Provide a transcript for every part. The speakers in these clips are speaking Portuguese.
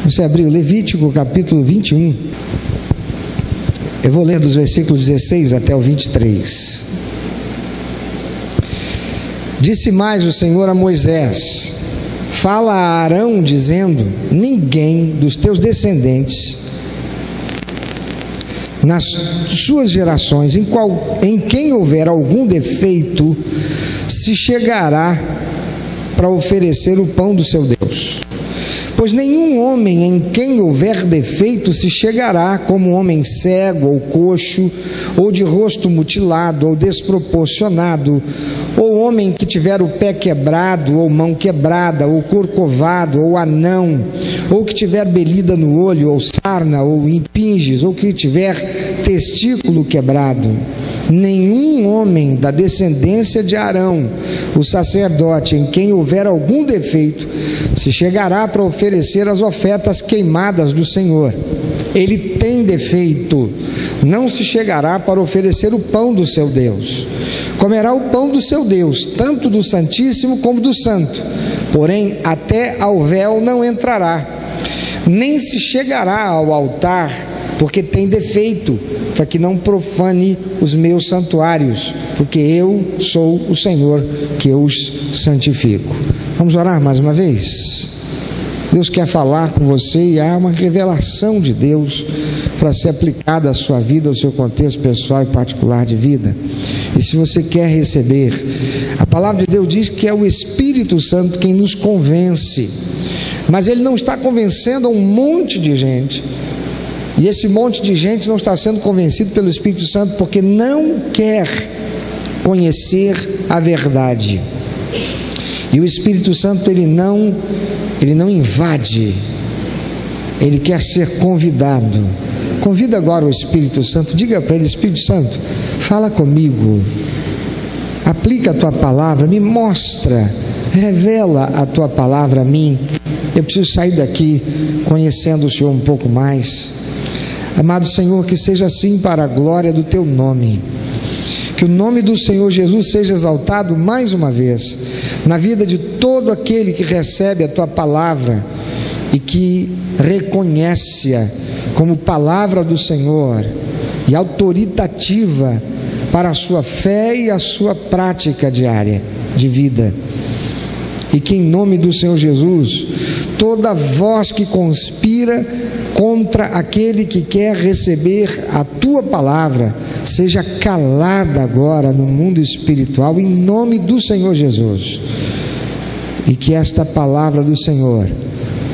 Você abriu Levítico capítulo 21. Eu vou ler dos versículos 16 até o 23. Disse mais o Senhor a Moisés: fala a Arão dizendo: ninguém dos teus descendentes nas suas gerações, em quem houver algum defeito, se chegará para oferecer o pão do seu Deus. Pois nenhum homem em quem houver defeito se chegará, como homem cego ou coxo, ou de rosto mutilado, ou desproporcionado, ou homem que tiver o pé quebrado, ou mão quebrada, ou corcovado, ou anão, ou que tiver belida no olho, ou sarna, ou impinges, ou que tiver testículo quebrado. Nenhum homem da descendência de Arão, o sacerdote, em quem houver algum defeito, se chegará para oferecer as ofertas queimadas do Senhor. Ele tem defeito, não se chegará para oferecer o pão do seu Deus. Comerá o pão do seu Deus, tanto do Santíssimo como do Santo, porém até ao véu não entrará, nem se chegará ao altar, porque tem defeito, para que não profane os meus santuários, porque eu sou o Senhor que os santifico. Vamos orar mais uma vez? Deus quer falar com você e há uma revelação de Deus para ser aplicada à sua vida, ao seu contexto pessoal e particular de vida. E se você quer receber, a palavra de Deus diz que é o Espírito Santo quem nos convence, mas Ele não está convencendo a um monte de gente. E esse monte de gente não está sendo convencido pelo Espírito Santo porque não quer conhecer a verdade. E o Espírito Santo, ele não invade, ele quer ser convidado. Convida agora o Espírito Santo, diga para ele: Espírito Santo, fala comigo, aplica a tua palavra, me mostra, revela a tua palavra a mim. Eu preciso sair daqui conhecendo o Senhor um pouco mais. Amado Senhor, que seja assim para a glória do teu nome. Que o nome do Senhor Jesus seja exaltado mais uma vez na vida de todo aquele que recebe a tua palavra e que reconhece-a como palavra do Senhor e autoritativa para a sua fé e a sua prática diária de vida. E que em nome do Senhor Jesus, toda voz que conspira contra aquele que quer receber a tua palavra seja calada agora no mundo espiritual, em nome do Senhor Jesus. E que esta palavra do Senhor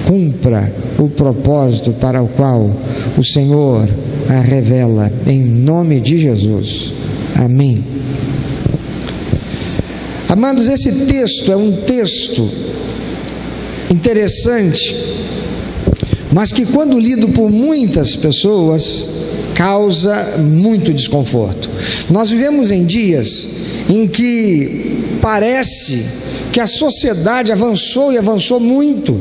cumpra o propósito para o qual o Senhor a revela, em nome de Jesus. Amém. Amados, esse texto é um texto interessante, mas que quando lido por muitas pessoas causa muito desconforto. Nós vivemos em dias em que parece que a sociedade avançou e avançou muito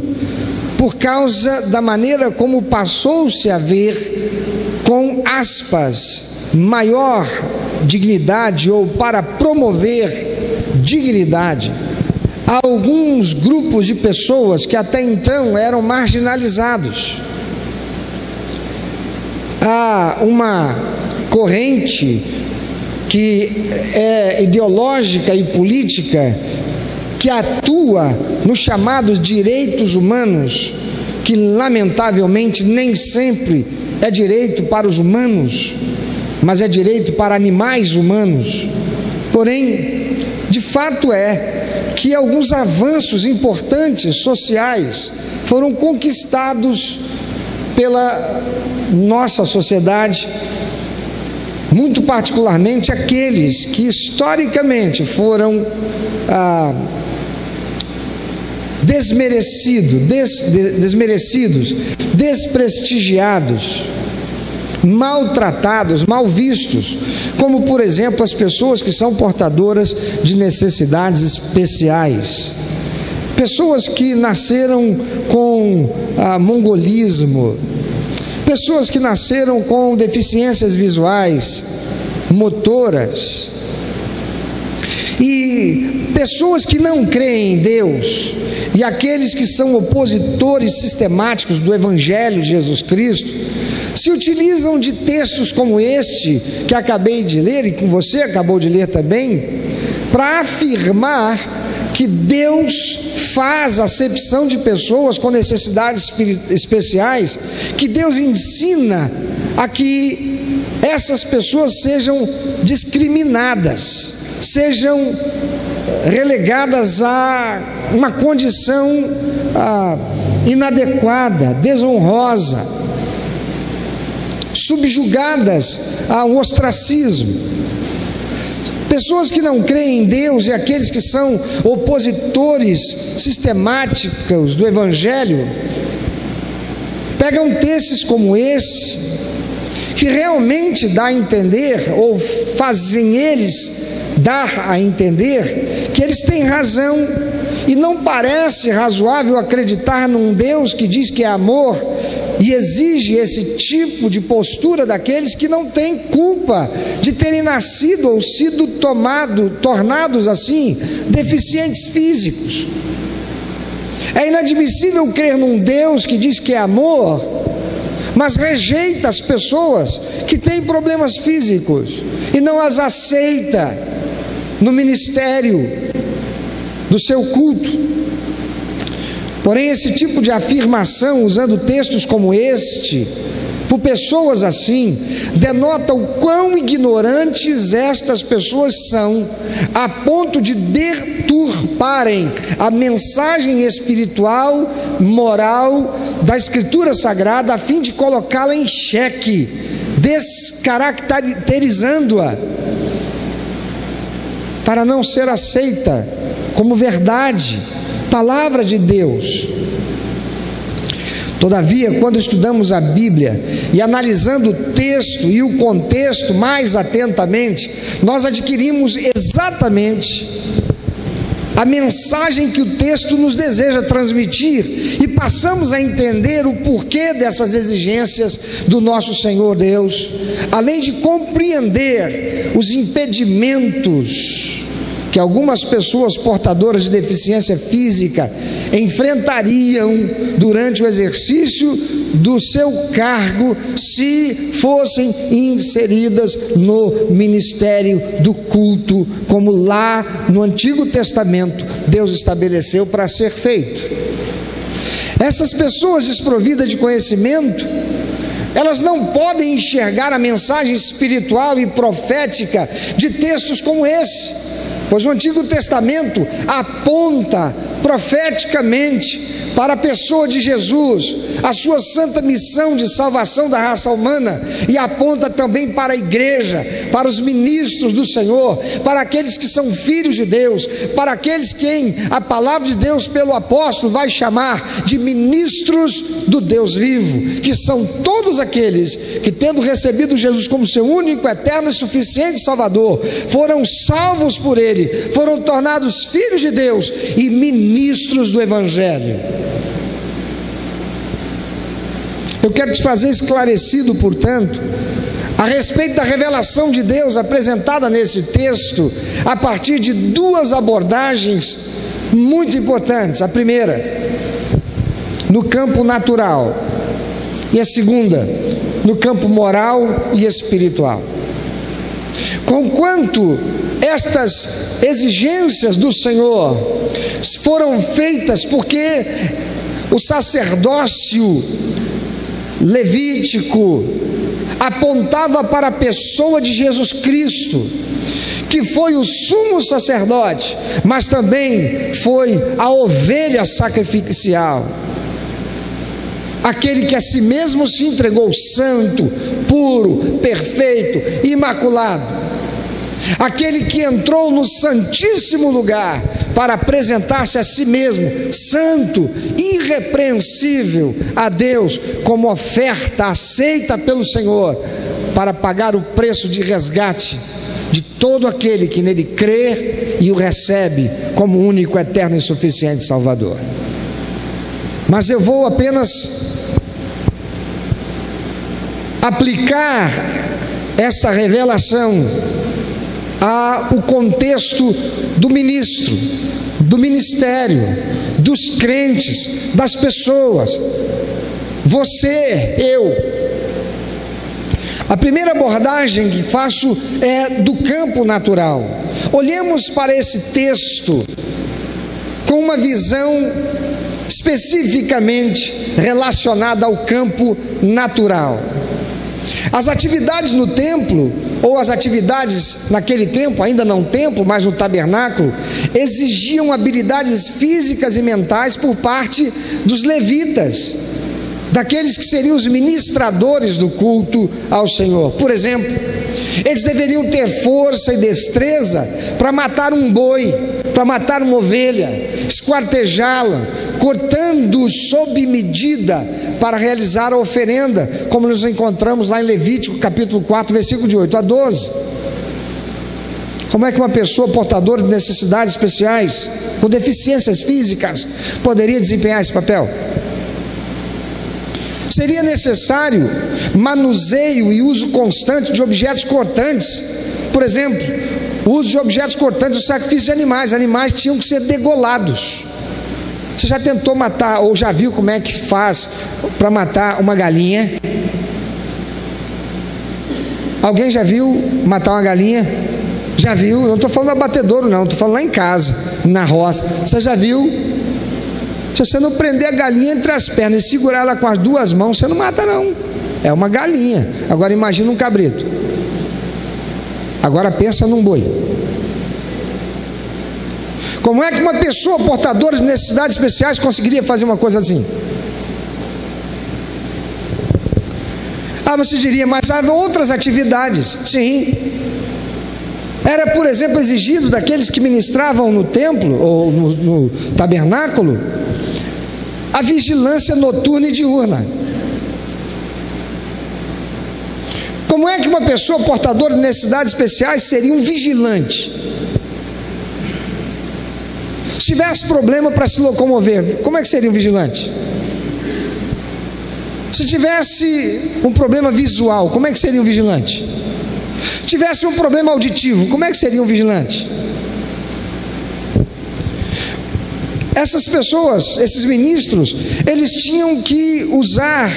por causa da maneira como passou-se a ver com aspas maior dignidade, ou para promover dignidade, a alguns grupos de pessoas que até então eram marginalizados. Há uma corrente que é ideológica e política que atua nos chamados direitos humanos, que lamentavelmente nem sempre é direito para os humanos, mas é direito para animais humanos. Porém, de fato é que alguns avanços importantes sociais foram conquistados pela nossa sociedade, muito particularmente aqueles que historicamente foram desmerecidos, desprestigiados, maltratados, mal vistos, como por exemplo as pessoas que são portadoras de necessidades especiais, pessoas que nasceram com mongolismo, pessoas que nasceram com deficiências visuais, motoras. E pessoas que não creem em Deus e aqueles que são opositores sistemáticos do Evangelho de Jesus Cristo se utilizam de textos como este que acabei de ler e que você acabou de ler também, para afirmar que Deus faz acepção de pessoas com necessidades especiais, que Deus ensina a que essas pessoas sejam discriminadas, sejam relegadas a uma condição inadequada, desonrosa, subjugadas ao ostracismo. Pessoas que não creem em Deus e aqueles que são opositores sistemáticos do Evangelho pegam textos como esse, que realmente dá a entender, ou fazem eles dar a entender, que eles têm razão, e não parece razoável acreditar num Deus que diz que é amor e exige esse tipo de postura daqueles que não têm culpa de terem nascido ou sido tornados assim deficientes físicos. É inadmissível crer num Deus que diz que é amor, mas rejeita as pessoas que têm problemas físicos e não as aceita no ministério do seu culto. Porém, esse tipo de afirmação, usando textos como este, por pessoas assim, denota o quão ignorantes estas pessoas são, a ponto de deturparem a mensagem espiritual, moral da Escritura Sagrada, a fim de colocá-la em xeque, descaracterizando-a, para não ser aceita como verdade, palavra de Deus. Todavia, quando estudamos a Bíblia e analisando o texto e o contexto mais atentamente, nós adquirimos exatamente a mensagem que o texto nos deseja transmitir e passamos a entender o porquê dessas exigências do nosso Senhor Deus, além de compreender os impedimentos que algumas pessoas portadoras de deficiência física enfrentariam durante o exercício do seu cargo se fossem inseridas no ministério do culto, como lá no Antigo Testamento Deus estabeleceu para ser feito. Essas pessoas desprovidas de conhecimento, elas não podem enxergar a mensagem espiritual e profética de textos como esse, pois o Antigo Testamento aponta profeticamente para a pessoa de Jesus, a sua santa missão de salvação da raça humana, e aponta também para a igreja, para os ministros do Senhor, para aqueles que são filhos de Deus, para aqueles que a palavra de Deus pelo apóstolo vai chamar de ministros do Deus vivo, que são todos aqueles que, tendo recebido Jesus como seu único, eterno e suficiente Salvador, foram salvos por Ele, foram tornados filhos de Deus e ministros do Evangelho. Eu quero te fazer esclarecido, portanto, a respeito da revelação de Deus apresentada nesse texto, a partir de duas abordagens muito importantes. A primeira, no campo natural, e a segunda, no campo moral e espiritual. Conquanto estas exigências do Senhor foram feitas porque o sacerdócio levítico apontava para a pessoa de Jesus Cristo, que foi o sumo sacerdote, mas também foi a ovelha sacrificial, aquele que a si mesmo se entregou santo, puro, perfeito, imaculado, aquele que entrou no santíssimo lugar para apresentar-se a si mesmo santo, irrepreensível a Deus, como oferta aceita pelo Senhor, para pagar o preço de resgate de todo aquele que nele crê e o recebe como único, eterno e suficiente Salvador. Mas eu vou apenas aplicar essa revelação o contexto do ministro, do ministério, dos crentes, das pessoas. Você, eu. A primeira abordagem que faço é do campo natural. Olhemos para esse texto com uma visão especificamente relacionada ao campo natural. As atividades no templo, ou as atividades naquele tempo, ainda não templo, mas no tabernáculo, exigiam habilidades físicas e mentais por parte dos levitas, daqueles que seriam os ministradores do culto ao Senhor. Por exemplo, eles deveriam ter força e destreza para matar um boi, para matar uma ovelha, esquartejá-la, cortando sob medida para realizar a oferenda, como nos encontramos lá em Levítico capítulo 4, versículo de 8 a 12. Como é que uma pessoa portadora de necessidades especiais, com deficiências físicas, poderia desempenhar esse papel? Seria necessário manuseio e uso constante de objetos cortantes. Por exemplo, o uso de objetos cortantes no sacrifício de animais. Animais tinham que ser degolados. Você já tentou matar, ou já viu como é que faz para matar uma galinha? Alguém já viu matar uma galinha? Já viu? Não estou falando do abatedouro não, estou falando lá em casa, na roça. Você já viu? Se você não prender a galinha entre as pernas e segurar ela com as duas mãos, você não mata não. É uma galinha. Agora imagina um cabrito. Agora pensa num boi. Como é que uma pessoa portadora de necessidades especiais conseguiria fazer uma coisa assim? Você diria, mas havia outras atividades. Sim. Era, por exemplo, exigido daqueles que ministravam no templo ou no tabernáculo a vigilância noturna e diurna. Como é que uma pessoa portadora de necessidades especiais seria um vigilante? Se tivesse problema para se locomover, como é que seria um vigilante? Se tivesse um problema visual, como é que seria um vigilante? Se tivesse um problema auditivo, como é que seria um vigilante? Essas pessoas, esses ministros, eles tinham que usar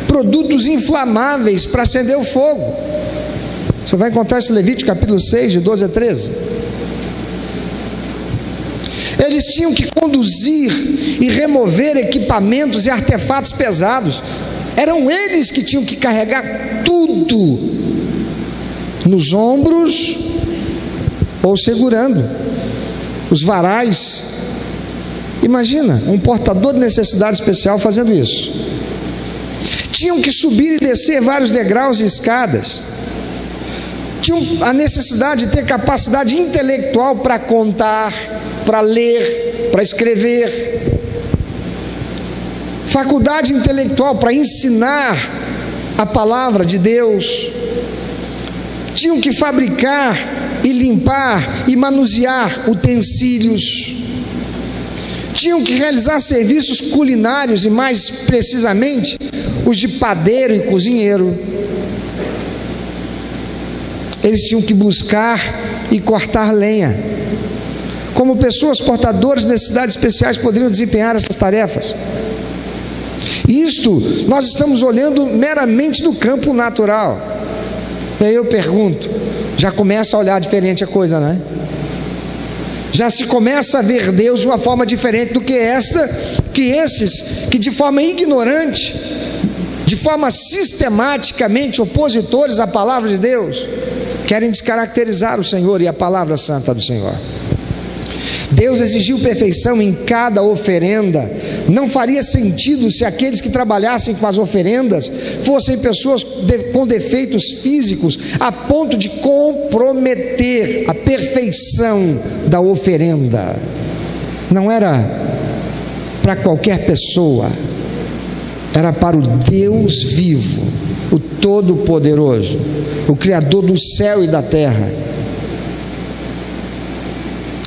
produtos inflamáveis para acender o fogo. Você vai encontrar isso em Levítico capítulo 6, de 12 a 13. Eles tinham que conduzir e remover equipamentos e artefatos pesados. Eram eles que tinham que carregar tudo nos ombros ou segurando os varais. Imagina um portador de necessidade especial fazendo isso. Tinham que subir e descer vários degraus e escadas. Tinham a necessidade de ter capacidade intelectual para contar, para ler, para escrever. Faculdade intelectual para ensinar a palavra de Deus. Tinham que fabricar e limpar e manusear utensílios. Tinham que realizar serviços culinários e, mais precisamente, os de padeiro e cozinheiro. Eles tinham que buscar e cortar lenha. Como pessoas portadoras de necessidades especiais poderiam desempenhar essas tarefas? Isto nós estamos olhando meramente no campo natural. E aí eu pergunto, já começa a olhar diferente a coisa, não é? Já se começa a ver Deus de uma forma diferente do que esses que de forma ignorante, de forma sistematicamente opositores à palavra de Deus, querem descaracterizar o Senhor e a palavra santa do Senhor. Deus exigiu perfeição em cada oferenda. Não faria sentido se aqueles que trabalhassem com as oferendas fossem pessoas com defeitos físicos a ponto de comprometer a perfeição da oferenda. Não era para qualquer pessoa, era para o Deus vivo, o Todo-Poderoso, o Criador do céu e da terra.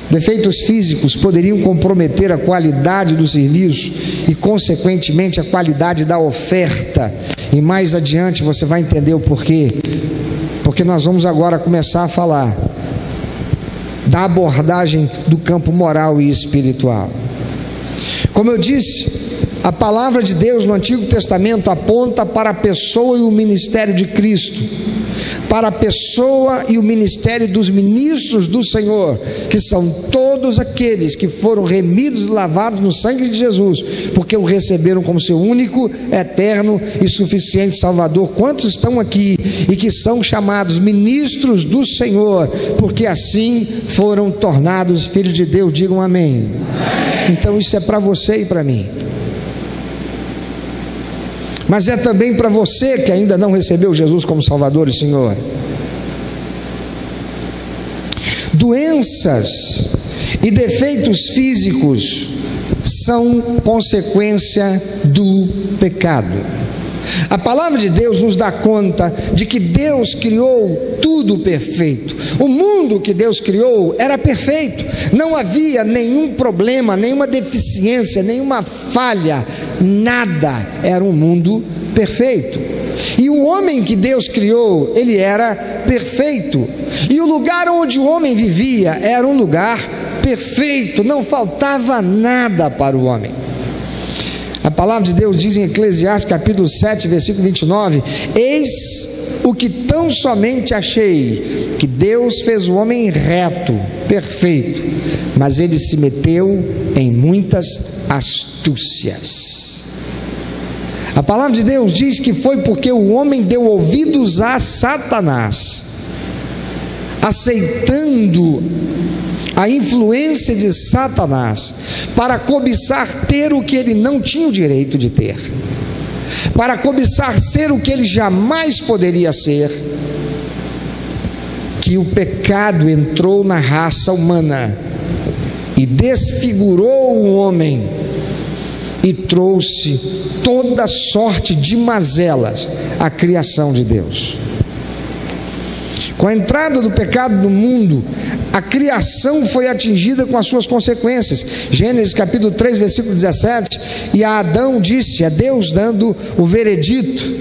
Defeitos físicos poderiam comprometer a qualidade do serviço e, consequentemente, a qualidade da oferta. E mais adiante você vai entender o porquê. Porque nós vamos agora começar a falar da abordagem do campo moral e espiritual. Como eu disse, a palavra de Deus no Antigo Testamento aponta para a pessoa e o ministério de Cristo, para a pessoa e o ministério dos ministros do Senhor, que são todos aqueles que foram remidos e lavados no sangue de Jesus, porque o receberam como seu único, eterno e suficiente Salvador. Quantos estão aqui e que são chamados ministros do Senhor, porque assim foram tornados filhos de Deus? Digam amém. Então isso é para você e para mim. Mas é também para você que ainda não recebeu Jesus como Salvador e Senhor. Doenças e defeitos físicos são consequência do pecado. A palavra de Deus nos dá conta de que Deus criou tudo perfeito. O mundo que Deus criou era perfeito. Não havia nenhum problema, nenhuma deficiência, nenhuma falha, nada. Era um mundo perfeito. E o homem que Deus criou, ele era perfeito. E o lugar onde o homem vivia era um lugar perfeito. Não faltava nada para o homem. A palavra de Deus diz em Eclesiastes capítulo 7, versículo 29: eis o que tão somente achei, que Deus fez o homem reto, perfeito, mas ele se meteu em muitas astúcias. A palavra de Deus diz que foi porque o homem deu ouvidos a Satanás, aceitando a influência de Satanás, para cobiçar ter o que ele não tinha o direito de ter, para cobiçar ser o que ele jamais poderia ser, que o pecado entrou na raça humana e desfigurou o homem e trouxe toda sorte de mazelas à criação de Deus. Com a entrada do pecado no mundo, a criação foi atingida com as suas consequências. Gênesis capítulo 3, versículo 17, e a Adão disse, a Deus dando o veredito,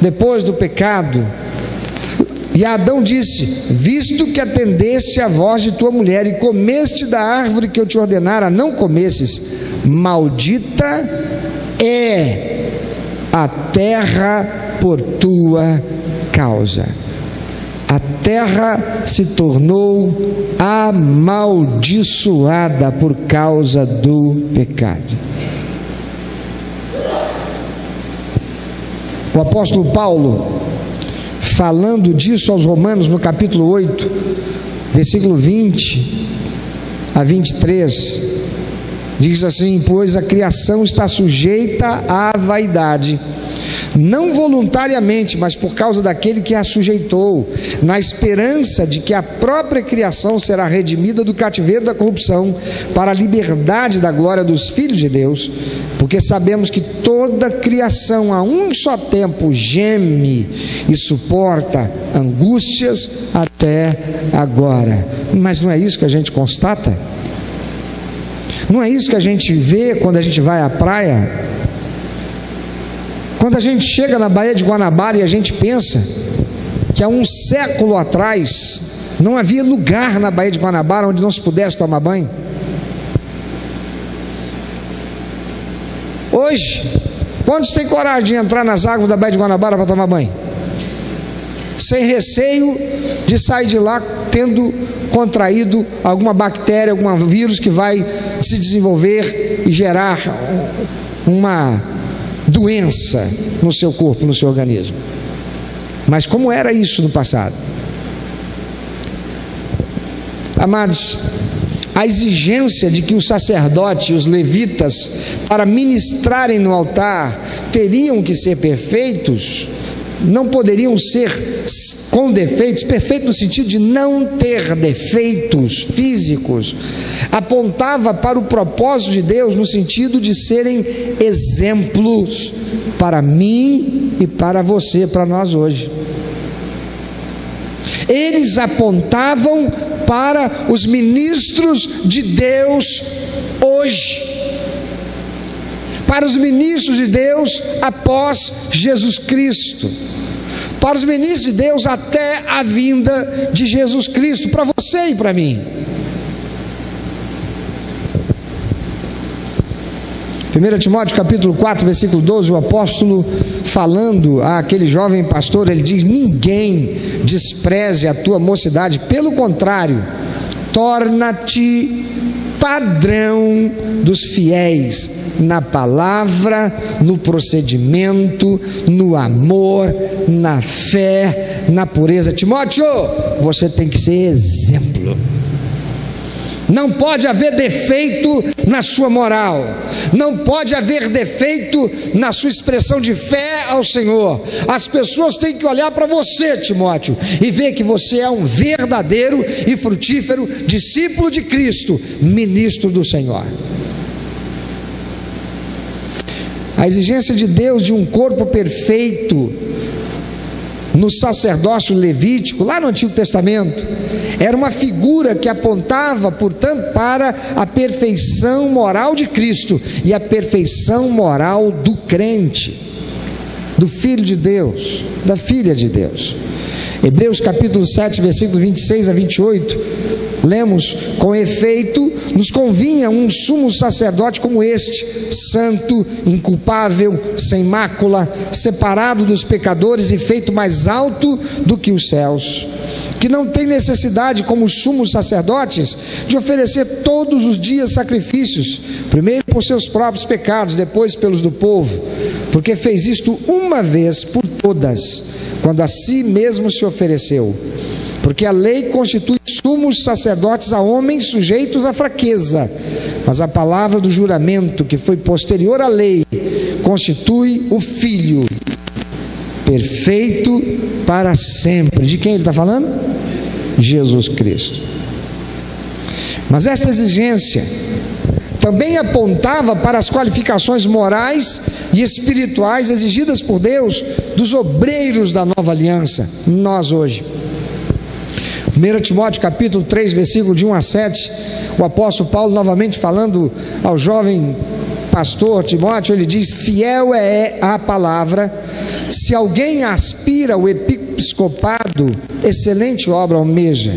depois do pecado, e Adão disse, visto que atendeste à voz de tua mulher, e comeste da árvore que eu te ordenara não comesses, maldita é a terra por tua causa. A terra se tornou amaldiçoada por causa do pecado. O apóstolo Paulo, falando disso aos Romanos no capítulo 8, versículo 20 a 23, diz assim: pois a criação está sujeita à vaidade, não voluntariamente, mas por causa daquele que a sujeitou, na esperança de que a própria criação será redimida do cativeiro da corrupção, para a liberdade da glória dos filhos de Deus, porque sabemos que toda a criação a um só tempo geme e suporta angústias até agora. Mas não é isso que a gente constata? Não é isso que a gente vê quando a gente vai à praia? Quando a gente chega na Baía de Guanabara e a gente pensa que há um século atrás não havia lugar na Baía de Guanabara onde não se pudesse tomar banho. Hoje, quantos têm coragem de entrar nas águas da Baía de Guanabara para tomar banho? Sem receio de sair de lá tendo contraído alguma bactéria, algum vírus que vai se desenvolver e gerar uma doença no seu corpo, no seu organismo. Mas como era isso no passado? Amados, a exigência de que o sacerdote e os levitas, para ministrarem no altar, teriam que ser perfeitos, não poderiam ser com defeitos, perfeito no sentido de não ter defeitos físicos, apontava para o propósito de Deus no sentido de serem exemplos para mim e para você, para nós hoje. Eles apontavam para os ministros de Deus hoje, para os ministros de Deus após Jesus Cristo, para os ministros de Deus até a vinda de Jesus Cristo, para você e para mim. 1 Timóteo capítulo 4, versículo 12, o apóstolo falando àquele jovem pastor, ele diz: ninguém despreze a tua mocidade, pelo contrário, torna-te padrão dos fiéis na palavra, no procedimento, no amor, na fé, na pureza. Timóteo, você tem que ser exemplo. Não pode haver defeito na sua moral, não pode haver defeito na sua expressão de fé ao Senhor. As pessoas têm que olhar para você, Timóteo, e ver que você é um verdadeiro e frutífero discípulo de Cristo, ministro do Senhor. A exigência de Deus de um corpo perfeito no sacerdócio levítico, lá no Antigo Testamento, era uma figura que apontava, portanto, para a perfeição moral de Cristo e a perfeição moral do crente, do Filho de Deus, da Filha de Deus. Hebreus capítulo 7, versículos 26 a 28, lemos: com efeito, nos convinha um sumo sacerdote como este, santo, inculpável, sem mácula, separado dos pecadores e feito mais alto do que os céus, que não tem necessidade, como os sumos sacerdotes, de oferecer todos os dias sacrifícios, primeiro por seus próprios pecados, depois pelos do povo, porque fez isto uma vez por todas, quando a si mesmo se ofereceu. Porque a lei constitui sumos sacerdotes a homens sujeitos à fraqueza, mas a palavra do juramento, que foi posterior à lei, constitui o Filho perfeito para sempre. De quem ele está falando? Jesus Cristo. Mas esta exigência também apontava para as qualificações morais e espirituais exigidas por Deus dos obreiros da nova aliança, nós hoje. 1 Timóteo capítulo 3, versículo de 1 a 7, o apóstolo Paulo novamente falando ao jovem pastor Timóteo, ele diz: fiel é a palavra, se alguém aspira ao episcopado, excelente obra almeja.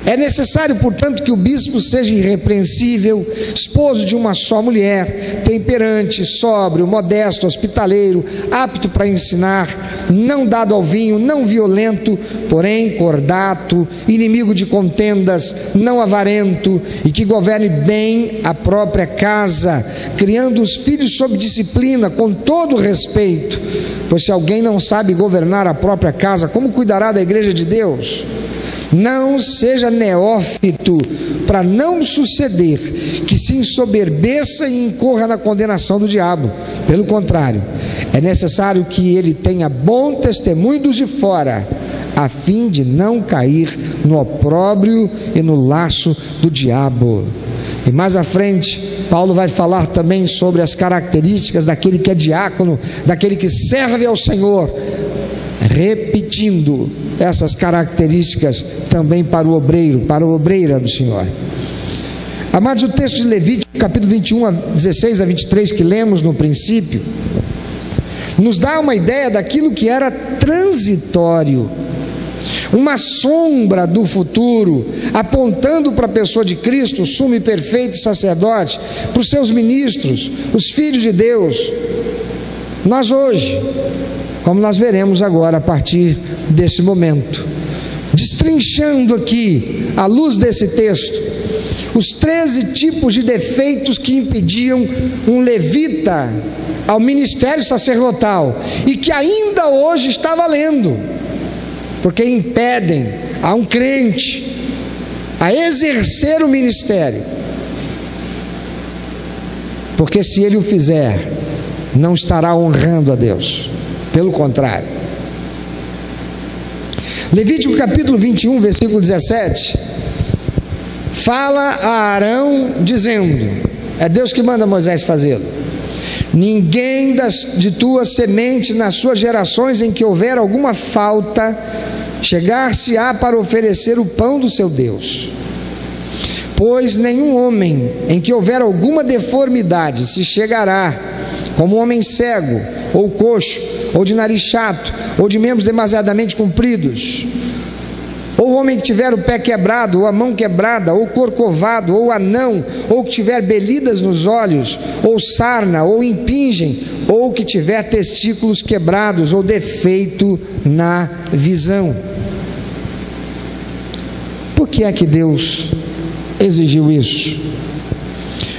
É necessário, portanto, que o bispo seja irrepreensível, esposo de uma só mulher, temperante, sóbrio, modesto, hospitaleiro, apto para ensinar, não dado ao vinho, não violento, porém cordato, inimigo de contendas, não avarento, e que governe bem a própria casa, criando os filhos sob disciplina, com todo respeito. Pois se alguém não sabe governar a própria casa, como cuidará da igreja de Deus? Não seja neófito, para não suceder que se ensoberbeça e incorra na condenação do diabo. Pelo contrário, é necessário que ele tenha bom testemunho dos de fora, a fim de não cair no opróbrio e no laço do diabo. E mais à frente, Paulo vai falar também sobre as características daquele que é diácono, daquele que serve ao Senhor, repetindo essas características também para o obreiro, para a obreira do Senhor. Amados, o texto de Levítico, capítulo 21, 16 a 23, que lemos no princípio, nos dá uma ideia daquilo que era transitório, uma sombra do futuro, apontando para a pessoa de Cristo, sumo e perfeito sacerdote, para os seus ministros, os filhos de Deus. Nós hoje, como nós veremos agora a partir desse momento, destrinchando aqui, à luz desse texto, os 13 tipos de defeitos que impediam um levita ao ministério sacerdotal e que ainda hoje está valendo, porque impedem a um crente a exercer o ministério, porque se ele o fizer, não estará honrando a Deus. Pelo contrário. Levítico capítulo 21, versículo 17, fala a Arão dizendo, é Deus que manda Moisés fazê-lo: ninguém de tua semente nas suas gerações em que houver alguma falta, chegar-se-á para oferecer o pão do seu Deus. Pois nenhum homem em que houver alguma deformidade se chegará, como um homem cego, ou coxo, ou de nariz chato, ou de membros demasiadamente compridos, ou homem que tiver o pé quebrado, ou a mão quebrada, ou corcovado, ou anão, ou que tiver belidas nos olhos, ou sarna, ou impingem, ou que tiver testículos quebrados, ou defeito na visão. Por que é que Deus exigiu isso?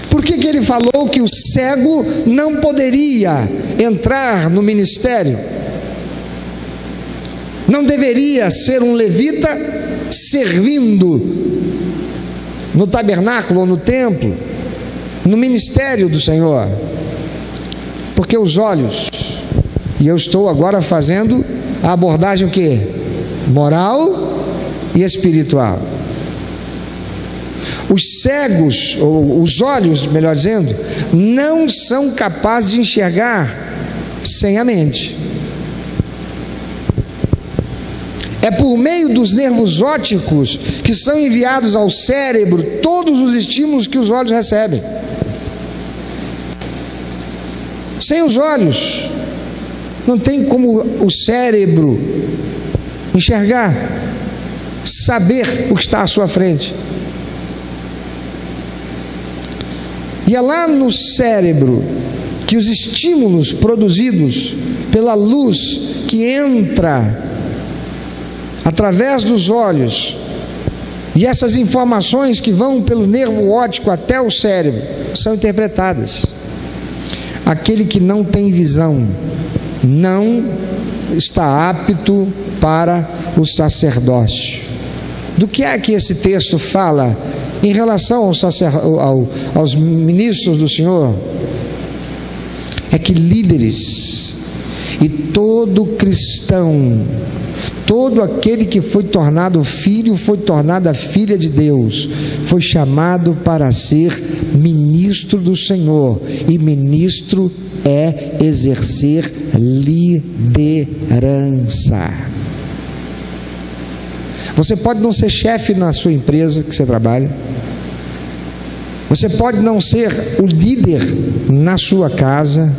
Por que ele falou que o cego não poderia entrar no ministério? Não deveria ser um levita servindo no tabernáculo ou no templo, no ministério do Senhor? Porque os olhos, e eu estou agora fazendo a abordagem o quê? Moral e espiritual. Os cegos, ou os olhos, melhor dizendo, não são capazes de enxergar sem a mente. É por meio dos nervos ópticos que são enviados ao cérebro todos os estímulos que os olhos recebem. Sem os olhos, não tem como o cérebro enxergar, saber o que está à sua frente. E é lá no cérebro que os estímulos produzidos pela luz que entra através dos olhos, e essas informações que vão pelo nervo óptico até o cérebro, são interpretadas. Aquele que não tem visão não está apto para o sacerdócio. Do que é que esse texto fala em relação aos ministros do Senhor? É que líderes e todo cristão, todo aquele que foi tornado filho, foi tornada filha de Deus, foi chamado para ser ministro do Senhor, e ministro é exercer liderança. Você pode não ser chefe na sua empresa que você trabalha, você pode não ser o líder na sua casa,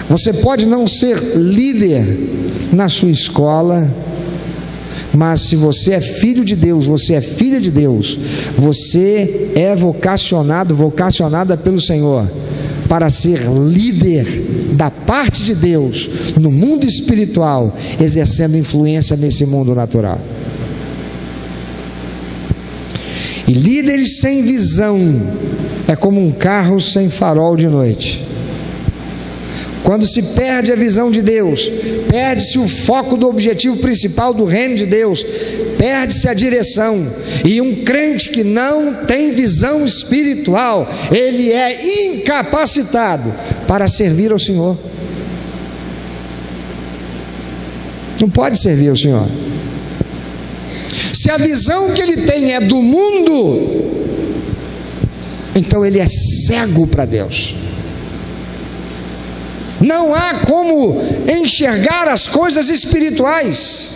você pode não ser líder na sua escola, mas se você é filho de Deus, você é filha de Deus, você é vocacionada pelo Senhor para ser líder da parte de Deus no mundo espiritual, exercendo influência nesse mundo natural. E líderes sem visão é como um carro sem farol de noite. Quando se perde a visão de Deus, perde-se o foco do objetivo principal do reino de Deus, perde-se a direção. E um crente que não tem visão espiritual, ele é incapacitado para servir ao Senhor. Não pode servir ao Senhor. Se a visão que ele tem é do mundo, então ele é cego para Deus. Não há como enxergar as coisas espirituais.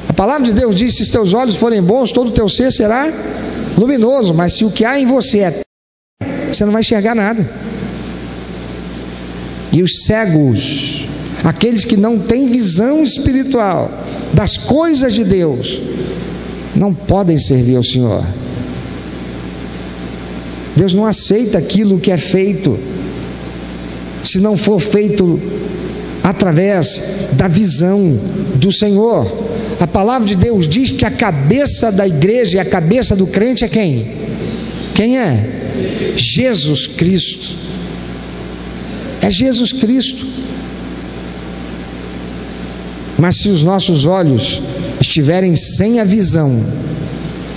A palavra de Deus diz: se os teus olhos forem bons, todo o teu ser será luminoso. Mas se o que há em você é, você não vai enxergar nada. E os cegos, aqueles que não têm visão espiritual das coisas de Deus, não podem servir ao Senhor. Deus não aceita aquilo que é feito se não for feito através da visão do Senhor. A palavra de Deus diz que a cabeça da igreja e a cabeça do crente é quem? Quem é? Jesus Cristo. É Jesus Cristo. Mas se os nossos olhos estiverem sem a visão,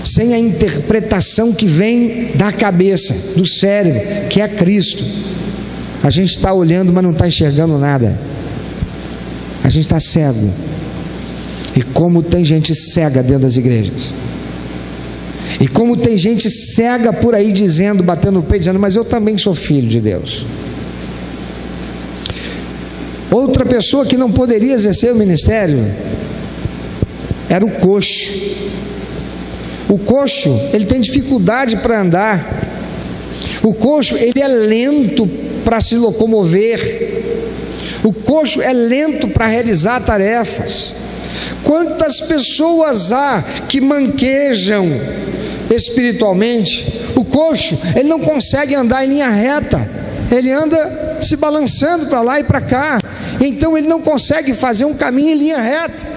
sem a interpretação que vem da cabeça, do cérebro, que é Cristo, a gente está olhando, mas não está enxergando nada. A gente está cego. E como tem gente cega dentro das igrejas, e como tem gente cega por aí dizendo, batendo no peito, dizendo: mas eu também sou filho de Deus. Outra pessoa que não poderia exercer o ministério era o coxo. O coxo, ele tem dificuldade para andar. O coxo, ele é lento para se locomover. O coxo é lento para realizar tarefas. Quantas pessoas há que manquejam espiritualmente? O coxo, ele não consegue andar em linha reta, ele anda se balançando para lá e para cá, então ele não consegue fazer um caminho em linha reta.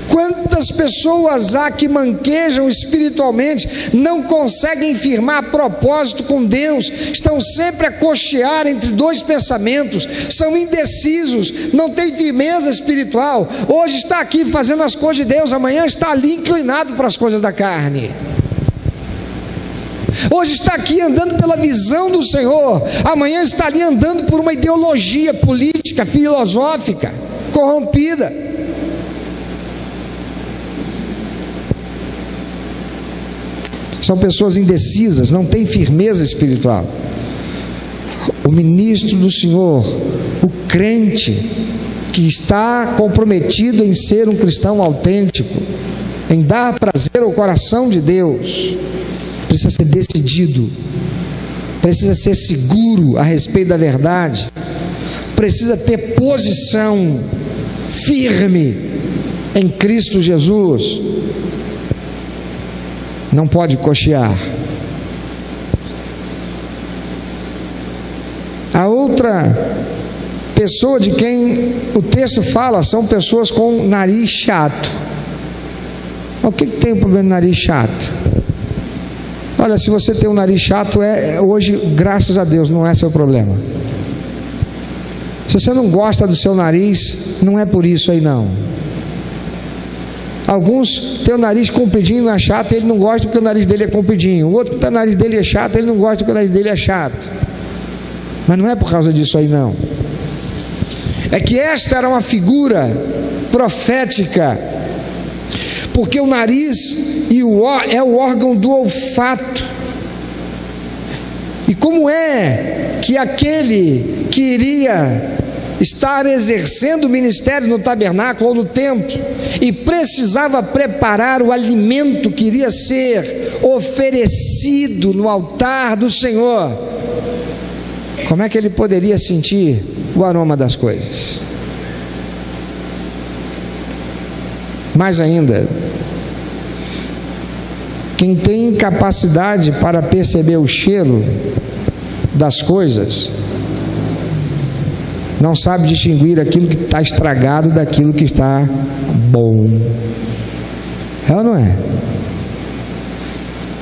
Quantas pessoas há que manquejam espiritualmente, não conseguem firmar propósito com Deus, estão sempre a cochear entre dois pensamentos, são indecisos, não têm firmeza espiritual. Hoje está aqui fazendo as coisas de Deus, amanhã está ali inclinado para as coisas da carne. Hoje está aqui andando pela visão do Senhor, amanhã está ali andando por uma ideologia política, filosófica, corrompida. São pessoas indecisas, não têm firmeza espiritual. O ministro do Senhor, o crente que está comprometido em ser um cristão autêntico, em dar prazer ao coração de Deus, precisa ser decidido, precisa ser seguro a respeito da verdade, precisa ter posição firme em Cristo Jesus. Não pode cochear. A outra pessoa de quem o texto fala são pessoas com nariz chato. O que tem o problema de nariz chato? Olha, se você tem um nariz chato, hoje, graças a Deus, não é seu problema. Se você não gosta do seu nariz, não é por isso aí não. Alguns têm o nariz compridinho, não é chato, ele não gosta porque o nariz dele é compridinho. O outro, o nariz dele é chato, ele não gosta porque o nariz dele é chato. Mas não é por causa disso aí não. É que esta era uma figura profética, porque o nariz é o órgão do olfato. E como é que aquele que iria estar exercendo o ministério no tabernáculo ou no templo e precisava preparar o alimento que iria ser oferecido no altar do Senhor, como é que ele poderia sentir o aroma das coisas? Mais ainda, quem tem capacidade para perceber o cheiro das coisas não sabe distinguir aquilo que está estragado daquilo que está bom. É ou não é?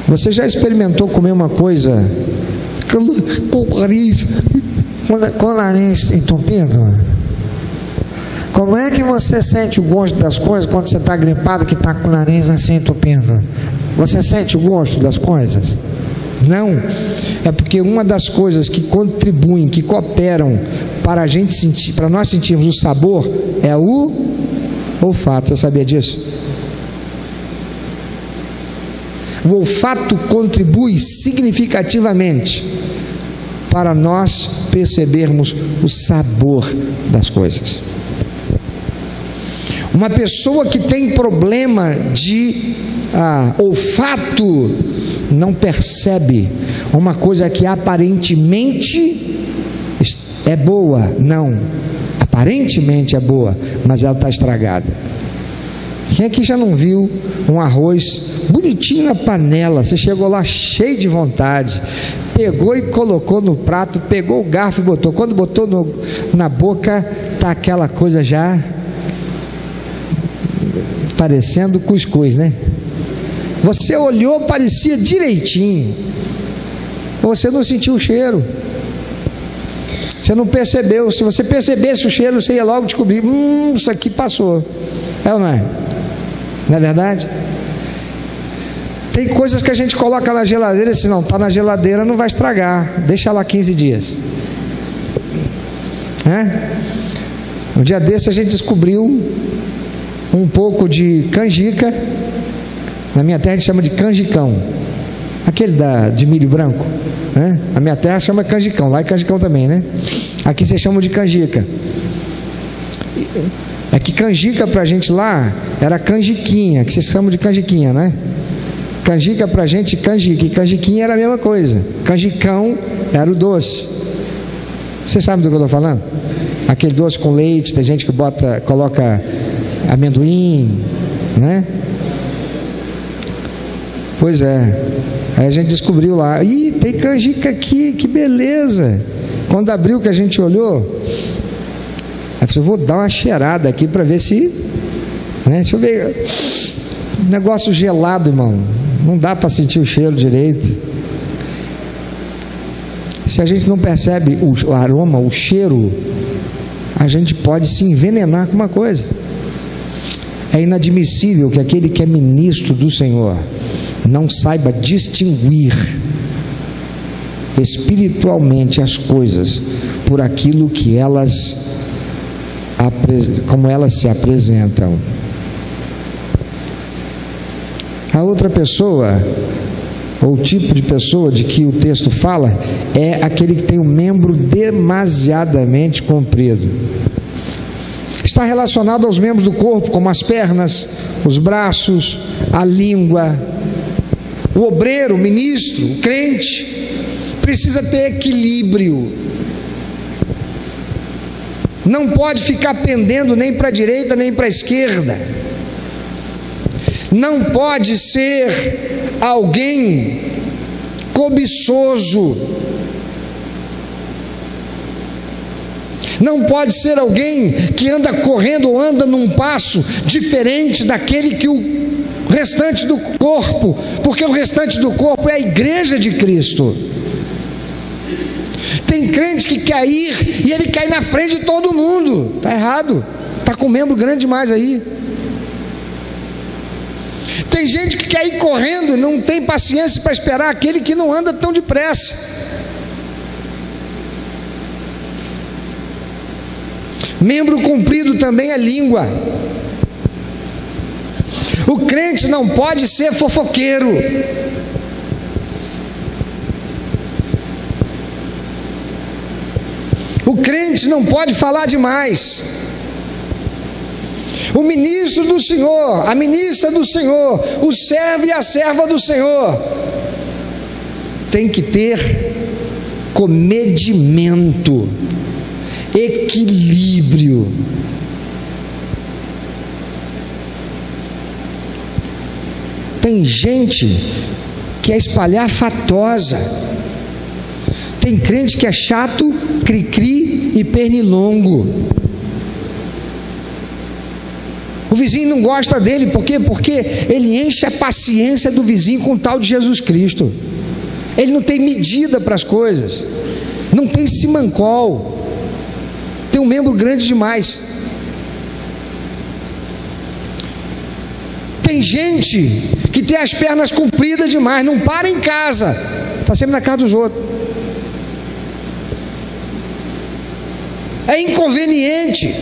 Você já experimentou comer uma coisa com o nariz entupido? Como é que você sente o gosto das coisas quando você está gripado, que está com o nariz assim entupido? Você sente o gosto das coisas? Não. É porque uma das coisas que contribuem, que cooperam para a gente sentir, para nós sentirmos o sabor, é o olfato. Você sabia disso? O olfato contribui significativamente para nós percebermos o sabor das coisas. Uma pessoa que tem problema de olfato não percebe uma coisa que aparentemente é boa. Não, aparentemente é boa, mas ela está estragada. Quem aqui já não viu um arroz bonitinho na panela? Você chegou lá cheio de vontade, pegou e colocou no prato, pegou o garfo e botou. Quando botou na boca, está aquela coisa já parecendo cuscuz, né? Você olhou, parecia direitinho, você não sentiu o cheiro, você não percebeu. Se você percebesse o cheiro, você ia logo descobrir: isso aqui passou. É ou não é? Não é verdade? Tem coisas que a gente coloca na geladeira e se não está na geladeira não vai estragar, deixa lá 15 dias. Um dia desse a gente descobriu um pouco de canjica. Na minha terra a gente chama de canjicão, aquele de milho branco, né? A minha terra chama canjicão, lá é canjicão também, né? Aqui vocês chamam de canjica. É que canjica pra gente lá era canjiquinha, que vocês chamam de canjiquinha, né? Canjica pra gente, canjica, e canjiquinha era a mesma coisa. Canjicão era o doce. Vocês sabem do que eu estou falando? Aquele doce com leite, tem gente que coloca amendoim, né? Pois é. Aí a gente descobriu lá, ih, tem canjica aqui, que beleza. Quando abriu que a gente olhou, aí eu falei, vou dar uma cheirada aqui para ver se, né? Deixa eu ver. Negócio gelado, irmão. Não dá para sentir o cheiro direito. Se a gente não percebe o aroma, o cheiro, a gente pode se envenenar com uma coisa. É inadmissível que aquele que é ministro do Senhor não saiba distinguir espiritualmente as coisas por aquilo que elas, como elas se apresentam. A outra pessoa, ou o tipo de pessoa de que o texto fala, é aquele que tem o membro demasiadamente comprido. Está relacionado aos membros do corpo, como as pernas, os braços, a língua. O obreiro, o ministro, o crente, precisa ter equilíbrio. Não pode ficar pendendo nem para a direita nem para a esquerda. Não pode ser alguém cobiçoso. Não pode ser alguém que anda correndo ou anda num passo diferente daquele que o restante do corpo, porque o restante do corpo é a igreja de Cristo. Tem crente que quer ir e ele cai na frente de todo mundo. Está errado, está com um membro grande demais aí. Tem gente que quer ir correndo e não tem paciência para esperar aquele que não anda tão depressa. Membro comprido também é língua. O crente não pode ser fofoqueiro. O crente não pode falar demais. O ministro do Senhor, a ministra do Senhor, o servo e a serva do Senhor tem que ter comedimento, equilíbrio. Tem gente que é espalhafatosa. Tem crente que é chato, cri-cri e pernilongo. O vizinho não gosta dele, por quê? Porque ele enche a paciência do vizinho com o tal de Jesus Cristo. Ele não tem medida para as coisas, não tem simancol, tem um membro grande demais. Tem gente que tem as pernas compridas demais, não para em casa, está sempre na casa dos outros. É inconveniente.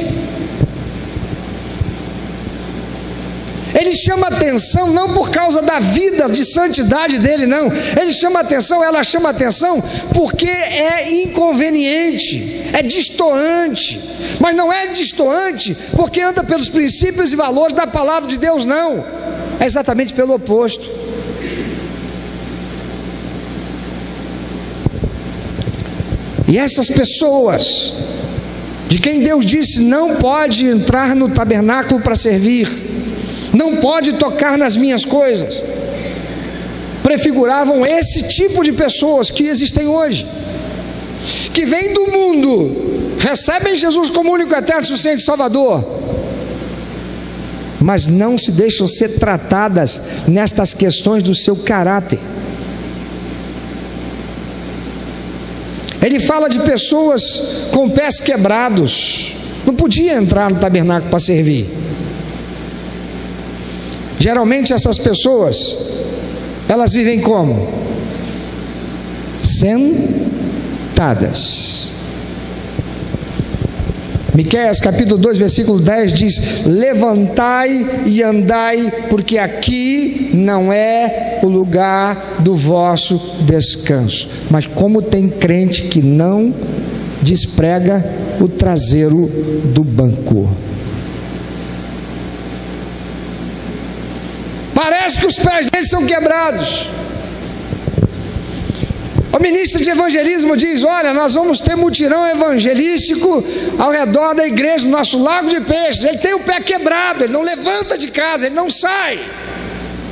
Ele chama atenção não por causa da vida de santidade dele, não. Ele chama atenção, ela chama atenção porque é inconveniente, é destoante. Mas não é destoante porque anda pelos princípios e valores da palavra de Deus, não. É exatamente pelo oposto. E essas pessoas, de quem Deus disse não pode entrar no tabernáculo para servir, não pode tocar nas minhas coisas, prefiguravam esse tipo de pessoas que existem hoje, que vêm do mundo, recebem Jesus como único eterno suficiente Salvador, mas não se deixam ser tratadas nestas questões do seu caráter. Ele fala de pessoas com pés quebrados, não podia entrar no tabernáculo para servir. Geralmente essas pessoas, elas vivem como? Sentadas. Miqueias capítulo 2 versículo 10 diz: levantai e andai, porque aqui não é o lugar do vosso descanso. Mas como tem crente que não desprega o traseiro do banco, parece que os pés deles são quebrados. O ministro de evangelismo diz: olha, nós vamos ter mutirão evangelístico ao redor da igreja, no nosso lago de peixes. Ele tem o pé quebrado, ele não levanta de casa, ele não sai,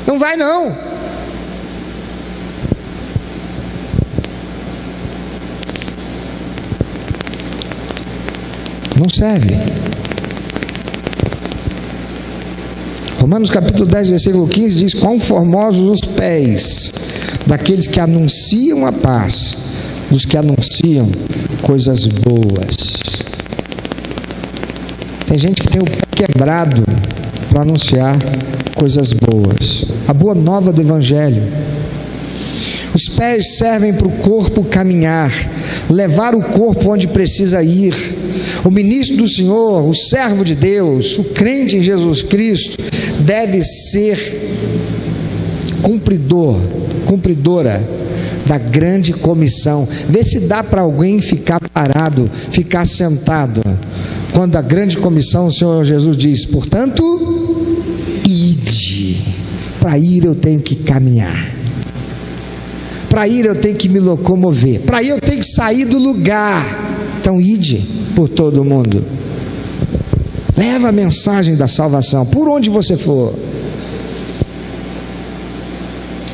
não vai não. Não serve. Romanos capítulo 10, versículo 15 diz: quão formosos os pés daqueles que anunciam a paz, dos que anunciam coisas boas. Tem gente que tem o pé quebrado para anunciar coisas boas, a boa nova do evangelho. Os pés servem para o corpo caminhar, levar o corpo onde precisa ir. O ministro do Senhor, o servo de Deus, o crente em Jesus Cristo, deve ser cumpridora da grande comissão. Vê se dá para alguém ficar parado, ficar sentado, quando a grande comissão, o Senhor Jesus diz: portanto, ide. Para ir eu tenho que caminhar, para ir eu tenho que me locomover, para ir eu tenho que sair do lugar. Então ide por todo mundo, leva a mensagem da salvação por onde você for.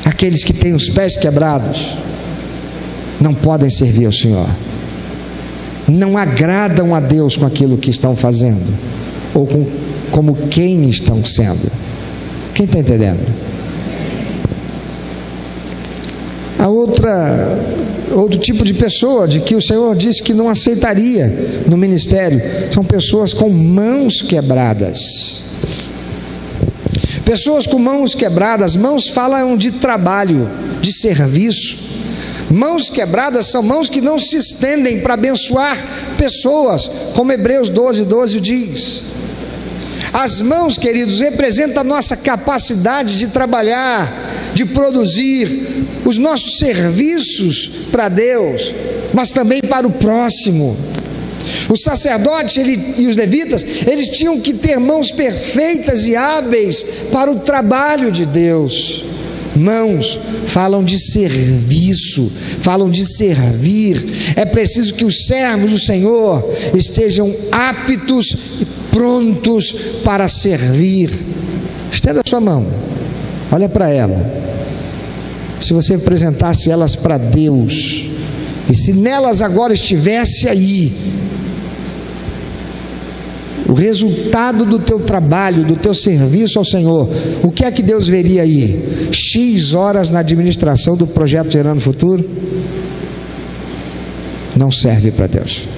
Aqueles que têm os pés quebrados não podem servir ao Senhor, não agradam a Deus com aquilo que estão fazendo, ou como quem estão sendo. Quem está entendendo? A outro tipo de pessoa de que o Senhor disse que não aceitaria no ministério são pessoas com mãos quebradas. Pessoas com mãos quebradas. Mãos falam de trabalho, de serviço. Mãos quebradas são mãos que não se estendem para abençoar pessoas, como Hebreus 12:12 diz. As mãos, queridos, representam a nossa capacidade de trabalhar, de produzir os nossos serviços para Deus, mas também para o próximo. Os sacerdotes e os levitas, eles tinham que ter mãos perfeitas e hábeis para o trabalho de Deus. Mãos falam de serviço, falam de servir. É preciso que os servos do Senhor estejam aptos e prontos para servir. Estenda a sua mão, olha para ela. Se você apresentasse elas para Deus, e se nelas agora estivesse aí o resultado do teu trabalho, do teu serviço ao Senhor, o que é que Deus veria aí? X horas na administração do projeto Gerando Futuro? Não serve para Deus.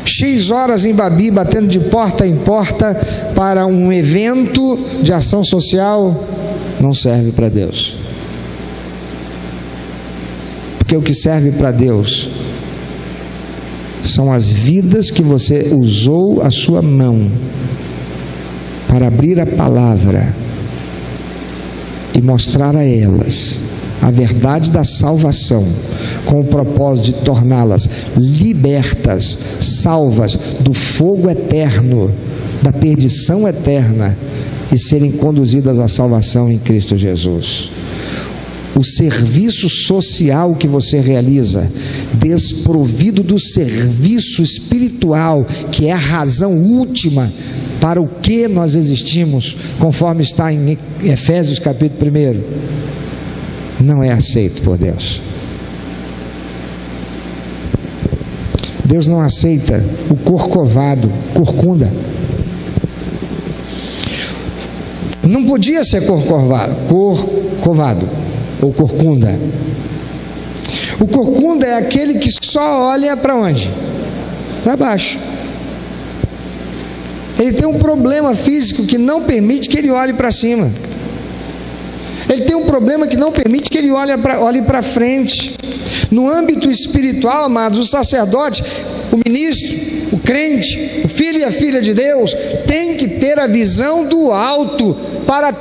X horas em Babi, batendo de porta em porta para um evento de ação social? Não serve para Deus. Porque o que serve para Deus são as vidas que você usou a sua mão para abrir a palavra e mostrar a elas a verdade da salvação, com o propósito de torná-las libertas, salvas do fogo eterno, da perdição eterna, e serem conduzidas à salvação em Cristo Jesus. O serviço social que você realiza, desprovido do serviço espiritual, que é a razão última para o que nós existimos, conforme está em Efésios capítulo 1, não é aceito por Deus. Deus não aceita o corcovado, corcunda. Não podia ser corcovado ou corcunda. O corcunda é aquele que só olha para onde? Para baixo. Ele tem um problema físico que não permite que ele olhe para cima. Ele tem um problema que não permite que ele olhe para frente. No âmbito espiritual, amados, o sacerdote, o ministro, o crente, o filho e a filha de Deus tem que ter a visão do alto, para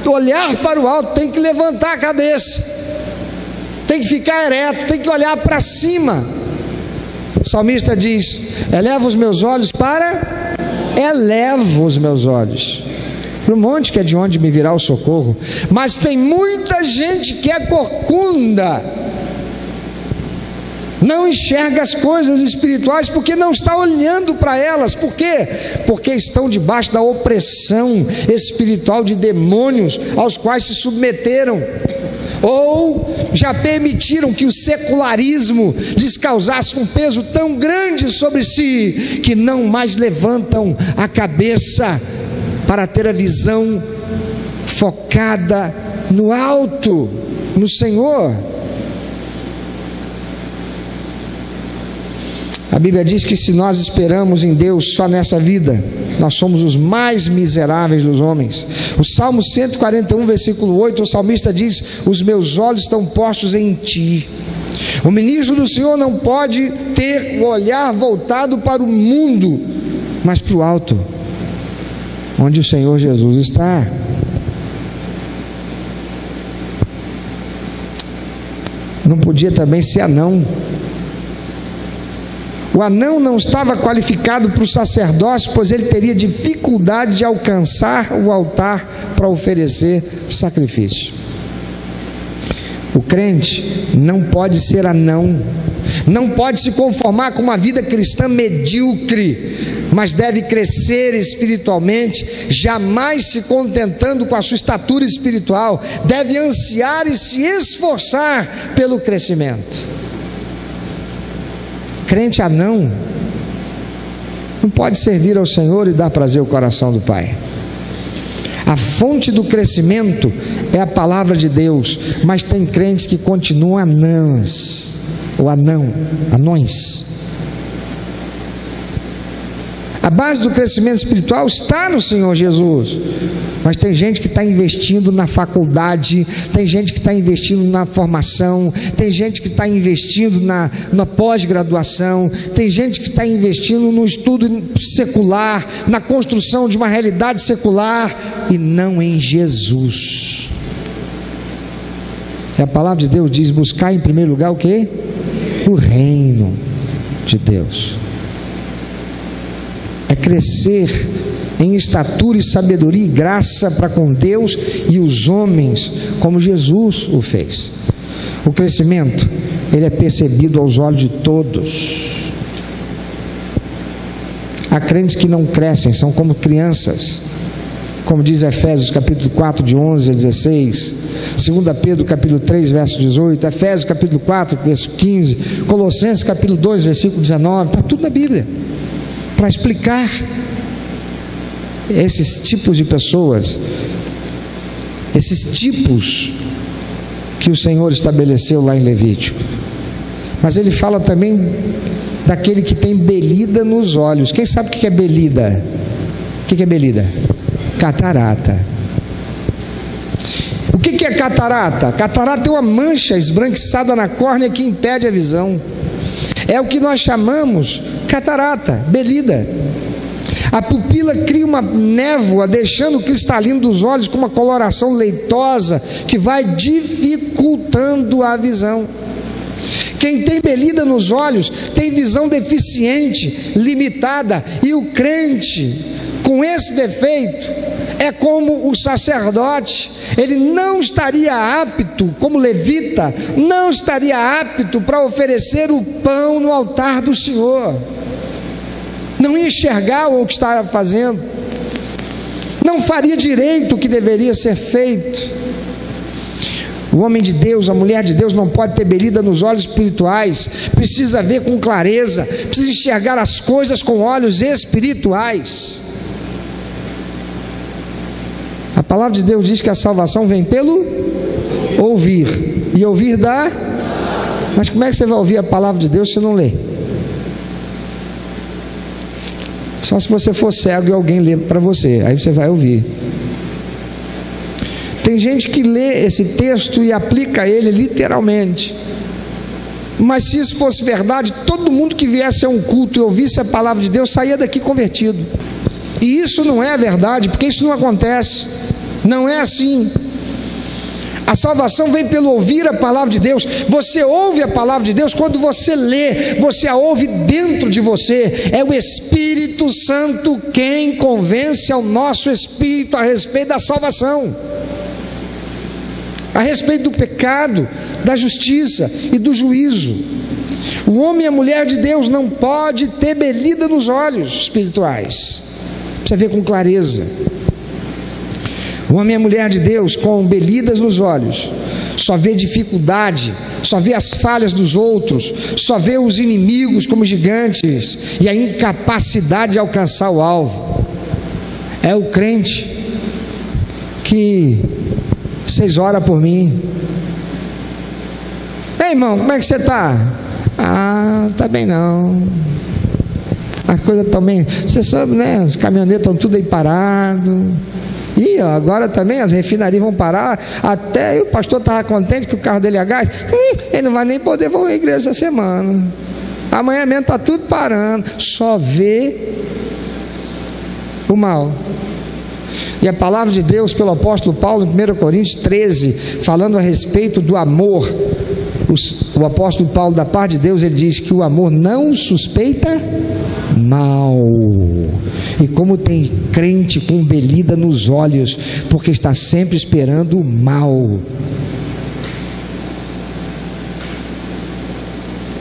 olhar para o alto, tem que levantar a cabeça, tem que ficar ereto, tem que olhar para cima. O salmista diz: elevo os meus olhos para o monte que é de onde me virá o socorro. Mas tem muita gente que é corcunda, não enxerga as coisas espirituais porque não está olhando para elas. Por quê? Porque estão debaixo da opressão espiritual de demônios aos quais se submeteram, ou já permitiram que o secularismo lhes causasse um peso tão grande sobre si que não mais levantam a cabeça para ter a visão focada no alto, no Senhor. A Bíblia diz que se nós esperamos em Deus só nessa vida, nós somos os mais miseráveis dos homens. O Salmo 141, versículo 8, o salmista diz: os meus olhos estão postos em ti. O ministro do Senhor não pode ter o olhar voltado para o mundo, mas para o alto, onde o Senhor Jesus está. Não podia também ser anão. O anão não estava qualificado para o sacerdócio, pois ele teria dificuldade de alcançar o altar para oferecer sacrifício. O crente não pode ser anão, não pode se conformar com uma vida cristã medíocre, mas deve crescer espiritualmente, jamais se contentando com a sua estatura espiritual, deve ansiar e se esforçar pelo crescimento. Crente anão não pode servir ao Senhor e dar prazer ao coração do Pai. A fonte do crescimento é a palavra de Deus, mas tem crentes que continuam anões. A base do crescimento espiritual está no Senhor Jesus, mas tem gente que está investindo na faculdade, tem gente que está investindo na formação, tem gente que está investindo na pós-graduação, tem gente que está investindo no estudo secular, na construção de uma realidade secular, e não em Jesus. E a palavra de Deus diz: buscar em primeiro lugar o quê? O reino de Deus. É crescer em estatura e sabedoria e graça para com Deus e os homens, como Jesus o fez. O crescimento, ele é percebido aos olhos de todos. Há crentes que não crescem, são como crianças, como diz Efésios capítulo 4, de 11 a 16, 2 Pedro capítulo 3, verso 18, Efésios capítulo 4, verso 15, Colossenses capítulo 2, versículo 19, está tudo na Bíblia, para explicar esses tipos de pessoas, esses tipos que o Senhor estabeleceu lá em Levítico. Mas ele fala também daquele que tem belida nos olhos. Quem sabe o que é belida? O que é belida? Catarata. O que é catarata? Catarata é uma mancha esbranquiçada na córnea que impede a visão. É o que nós chamamos catarata, belida. A pupila cria uma névoa, deixando o cristalino dos olhos com uma coloração leitosa que vai dificultando a visão. Quem tem belida nos olhos tem visão deficiente, limitada, e o crente com esse defeito é como o sacerdote. Ele não estaria apto, como levita, não estaria apto para oferecer o pão no altar do Senhor. Não ia enxergar o que estava fazendo, não faria direito o que deveria ser feito. O homem de Deus, a mulher de Deus não pode ter belida nos olhos espirituais, precisa ver com clareza, precisa enxergar as coisas com olhos espirituais. A palavra de Deus diz que a salvação vem pelo ouvir, e ouvir dá. Mas como é que você vai ouvir a palavra de Deus se não lê? Só se você for cego e alguém lê para você, aí você vai ouvir. Tem gente que lê esse texto e aplica ele literalmente. Mas se isso fosse verdade, todo mundo que viesse a um culto e ouvisse a palavra de Deus saía daqui convertido. E isso não é verdade, porque isso não acontece. Não é assim. A salvação vem pelo ouvir a palavra de Deus. Você ouve a palavra de Deus quando você lê, você a ouve dentro de você. É o Espírito Santo quem convence ao nosso espírito a respeito da salvação, a respeito do pecado, da justiça e do juízo. O homem e a mulher de Deus não pode ter belida nos olhos espirituais. Precisa ver com clareza. O homem e a mulher de Deus com belidas nos olhos só vê dificuldade, só vê as falhas dos outros, só vê os inimigos como gigantes e a incapacidade de alcançar o alvo. É o crente que vocês oram por mim. Ei, irmão, como é que você está? Tá bem não. A coisa também, você sabe, né? Os caminhoneiros estão tudo aí parados. E agora também as refinarias vão parar. Até o pastor estava contente que o carro dele é a gás. Ele não vai nem poder voltar à igreja essa semana. Amanhã mesmo está tudo parando. Só vê o mal. E a palavra de Deus pelo apóstolo Paulo em 1 Coríntios 13, falando a respeito do amor, o apóstolo Paulo, da parte de Deus, ele diz que o amor não suspeita mal. E como tem crente com belida nos olhos, porque está sempre esperando o mal,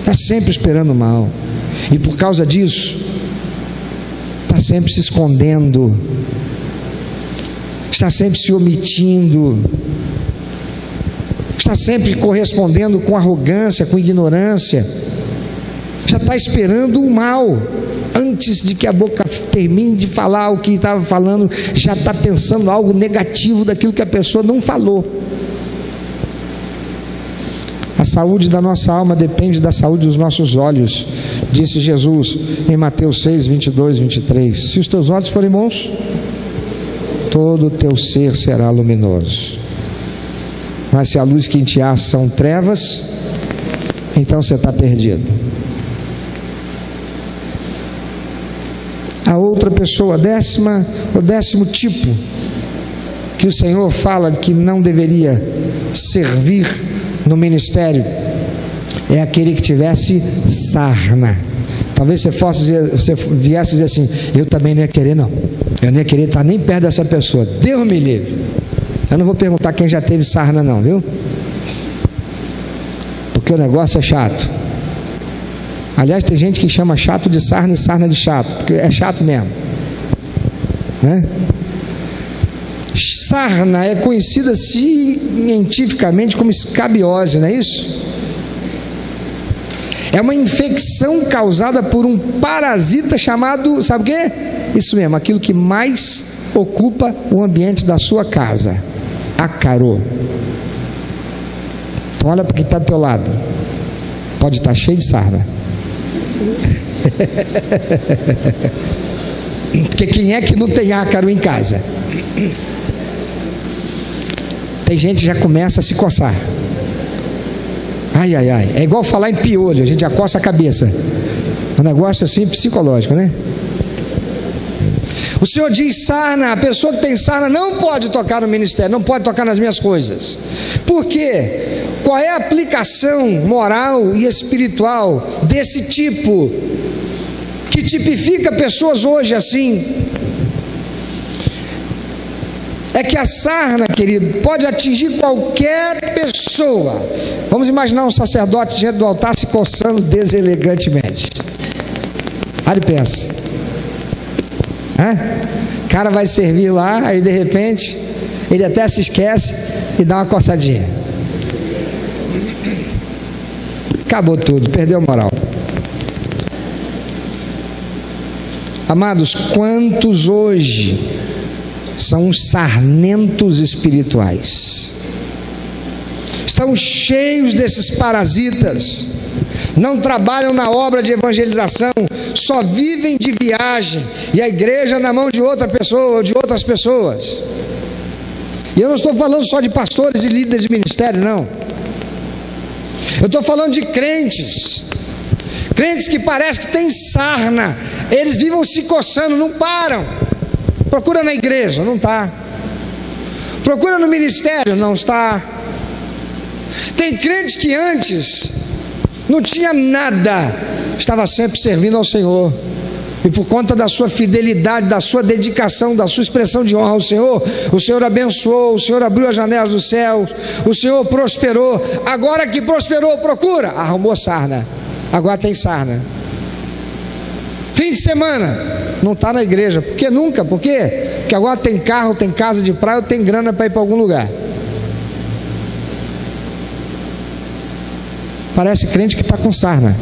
está sempre esperando o mal, e por causa disso está sempre se escondendo, está sempre se omitindo, está sempre correspondendo com arrogância, com ignorância, já está esperando o mal. Antes de que a boca termine de falar o que estava falando, já está pensando algo negativo daquilo que a pessoa não falou. A saúde da nossa alma depende da saúde dos nossos olhos, disse Jesus em Mateus 6, 22, 23. Se os teus olhos forem bons, todo o teu ser será luminoso. Mas se a luz que em ti há são trevas, então você está perdido. A outra pessoa, o décimo tipo que o Senhor fala que não deveria servir no ministério, é aquele que tivesse sarna. Talvez você viesse dizer assim: eu também não ia querer não, eu não ia querer estar nem perto dessa pessoa, Deus me livre. Eu não vou perguntar quem já teve sarna não, viu? Porque o negócio é chato. Aliás, tem gente que chama chato de sarna e sarna de chato, porque é chato mesmo, né? Sarna é conhecida cientificamente como escabiose, não é isso? É uma infecção causada por um parasita chamado, sabe o quê? Isso mesmo, aquilo que mais ocupa o ambiente da sua casa, ácaro. Então olha para quem está do teu lado, pode estar cheio de sarna. Porque quem é que não tem ácaro em casa? Tem gente que já começa a se coçar. Ai, ai, ai. É igual falar em piolho, a gente já coça a cabeça. É um negócio assim psicológico, né? O Senhor diz: sarna, a pessoa que tem sarna não pode tocar no ministério, não pode tocar nas minhas coisas. Por quê? Qual é a aplicação moral e espiritual desse tipo, que tipifica pessoas hoje assim? É que a sarna, querido, pode atingir qualquer pessoa. Vamos imaginar um sacerdote diante do altar se coçando deselegantemente. Aí ele pensa: o cara vai servir lá, aí de repente ele até se esquece e dá uma coçadinha. Acabou tudo, perdeu a moral. Amados, quantos hoje são os sarnentos espirituais? Estão cheios desses parasitas, não trabalham na obra de evangelização, só vivem de viagem, e a igreja na mão de outra pessoa ou de outras pessoas. E eu não estou falando só de pastores e líderes de ministério, não. Eu estou falando de crentes que parece que tem sarna, eles vivem se coçando, não param. Procura na igreja, não está. Procura no ministério, não está. Tem crente que antes não tinha nada, estava sempre servindo ao Senhor, e por conta da sua fidelidade, da sua dedicação, da sua expressão de honra ao Senhor, o Senhor abençoou, o Senhor abriu as janelas do céu, o Senhor prosperou. Agora que prosperou, procura, arrumou sarna, agora tem sarna. Fim de semana, não está na igreja. Por que nunca? Por quê? Porque agora tem carro, tem casa de praia, tem grana para ir para algum lugar. Parece crente que está com sarna.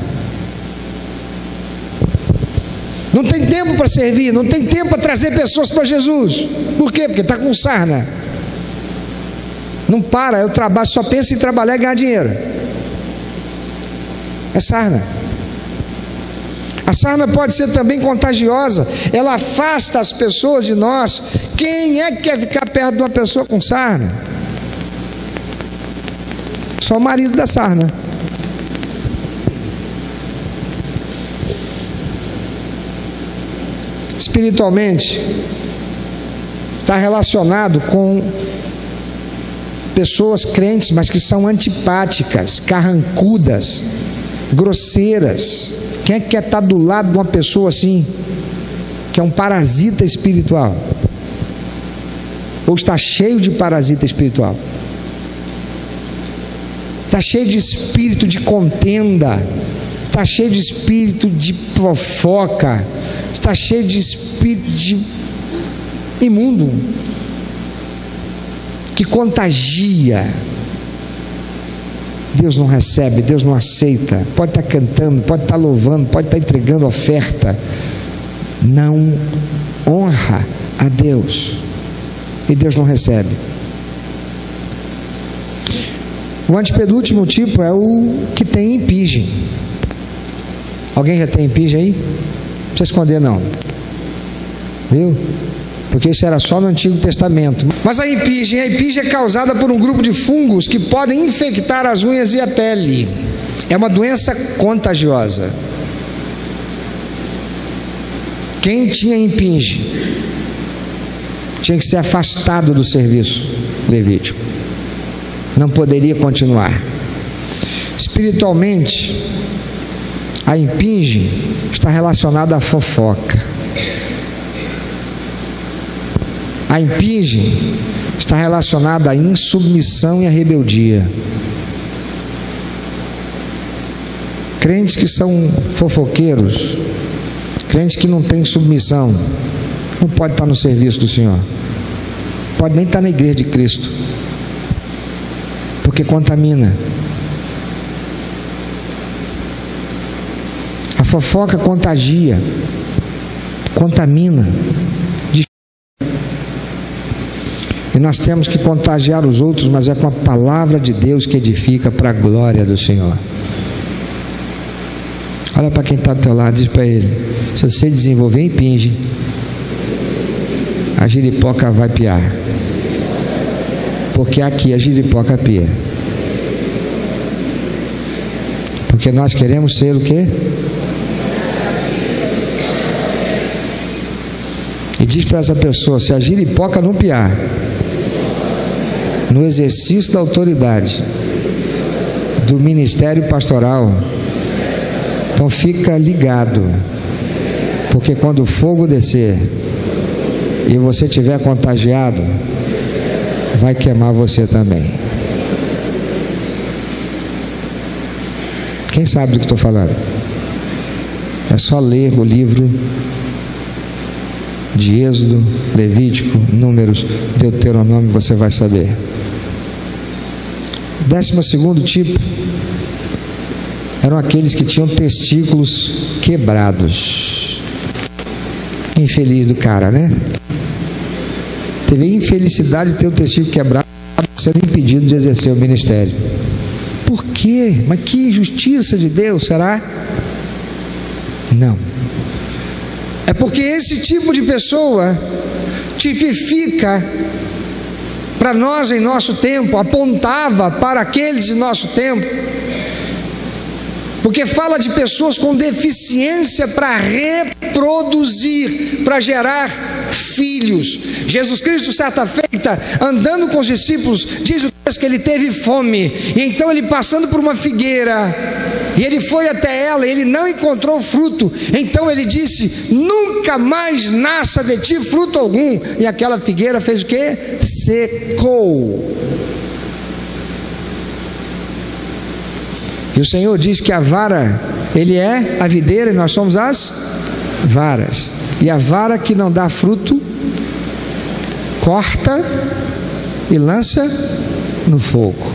Não tem tempo para servir, não tem tempo para trazer pessoas para Jesus. Por quê? Porque está com sarna. Não para, eu trabalho, só pensa em trabalhar e ganhar dinheiro. É sarna. A sarna pode ser também contagiosa, ela afasta as pessoas de nós. Quem é que quer ficar perto de uma pessoa com sarna? Só o marido da sarna. Espiritualmente, está relacionado com pessoas crentes, mas que são antipáticas, carrancudas, grosseiras. Quem é que quer estar do lado de uma pessoa assim, que é um parasita espiritual? Ou está cheio de parasita espiritual? Está cheio de espírito de contenda, está cheio de espírito de fofoca, está cheio de espírito de imundo, que contagia. Deus não recebe, Deus não aceita. Pode estar cantando, pode estar louvando, pode estar entregando oferta, não honra a Deus, e Deus não recebe. O antepenúltimo tipo é o que tem impingem. Alguém já tem impingem aí? Não precisa esconder não, viu? Porque isso era só no Antigo Testamento. Mas a impingem é causada por um grupo de fungos que podem infectar as unhas e a pele. É uma doença contagiosa. Quem tinha impingem tinha que ser afastado do serviço levítico, não poderia continuar. Espiritualmente, a impingem está relacionada à fofoca. A impingem está relacionada à insubmissão e à rebeldia. Crentes que são fofoqueiros, crentes que não têm submissão, não pode estar no serviço do Senhor, pode nem estar na igreja de Cristo, porque contamina. A fofoca contagia, contamina. E nós temos que contagiar os outros, mas é com a palavra de Deus que edifica para a glória do Senhor. Olha para quem está do teu lado, diz para ele: se você desenvolver impingem, a giripoca vai piar, porque aqui a giripoca pia. Porque nós queremos ser o quê? E diz para essa pessoa: se a giripoca não piar no exercício da autoridade do ministério pastoral, então fica ligado, porque quando o fogo descer e você estiver contagiado, vai queimar você também. Quem sabe do que estou falando? É só ler o livro de Êxodo, Levítico, Números, Deuteronômio, você vai saber. 12º tipo eram aqueles que tinham testículos quebrados. Infeliz do cara, né? Teve a infelicidade de ter o testículo quebrado, sendo impedido de exercer o ministério. Por quê? Mas que injustiça de Deus, será? Não. É porque esse tipo de pessoa tipifica para nós em nosso tempo, apontava para aqueles de nosso tempo, porque fala de pessoas com deficiência para reproduzir, para gerar filhos. Jesus Cristo, certa feita, andando com os discípulos, diz o texto que ele teve fome, e então ele passando por uma figueira, e ele foi até ela, e ele não encontrou fruto, então ele disse: nunca mais nasça de ti fruto algum. E aquela figueira fez o quê? Secou. E o Senhor diz que a vara, Ele é a videira e nós somos as varas. E a vara que não dá fruto, corta e lança no fogo.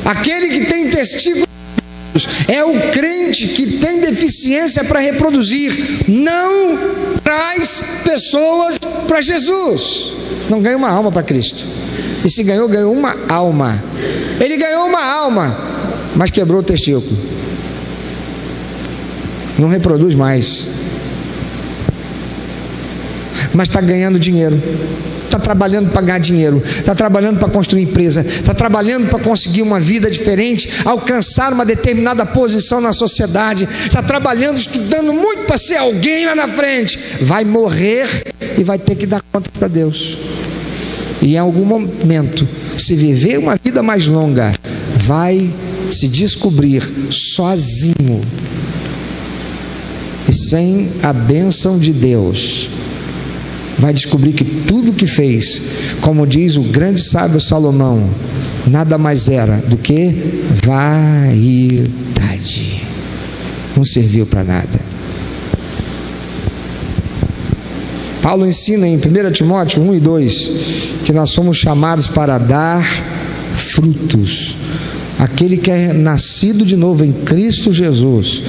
Aquele que tem testículos é o crente que tem deficiência para reproduzir, não traz pessoas para Jesus, não ganha uma alma para Cristo. E se ganhou, ganhou uma alma. Ele ganhou uma alma, mas quebrou o testículo, não reproduz mais, mas está ganhando dinheiro, está trabalhando para ganhar dinheiro, está trabalhando para construir empresa, está trabalhando para conseguir uma vida diferente, alcançar uma determinada posição na sociedade, está trabalhando, estudando muito para ser alguém lá na frente. Vai morrer e vai ter que dar conta para Deus. E em algum momento, se viver uma vida mais longa, vai se descobrir sozinho e sem a bênção de Deus. Vai descobrir que tudo que fez, como diz o grande sábio Salomão, nada mais era do que vaidade. Não serviu para nada. Paulo ensina em 1 Timóteo 1 e 2 que nós somos chamados para dar frutos. Aquele que é nascido de novo em Cristo Jesus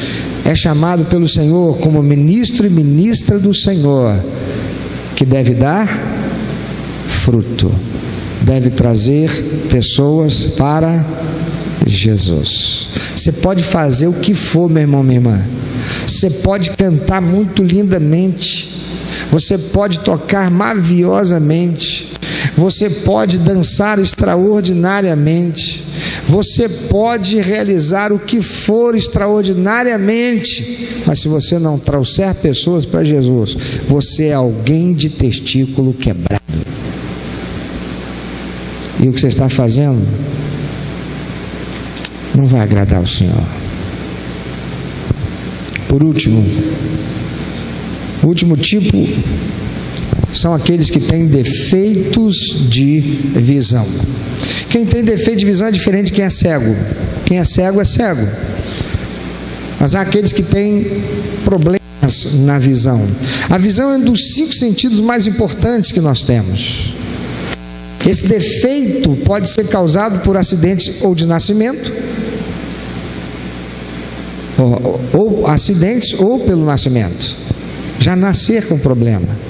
é chamado pelo Senhor como ministro e ministra do Senhor, que deve dar fruto, deve trazer pessoas para Jesus. Você pode fazer o que for, meu irmão, minha irmã. Você pode cantar muito lindamente, você pode tocar maravilhosamente, você pode dançar extraordinariamente, você pode realizar o que for extraordinariamente, mas se você não trouxer pessoas para Jesus, você é alguém de testículo quebrado. E o que você está fazendo não vai agradar ao Senhor. Por último, o último tipo são aqueles que têm defeitos de visão. Quem tem defeito de visão é diferente de quem é cego. Quem é cego é cego. Mas há aqueles que têm problemas na visão. A visão é um dos 5 sentidos mais importantes que nós temos. Esse defeito pode ser causado por acidentes ou de nascimento, ou acidentes ou pelo nascimento. Já nascer com problema.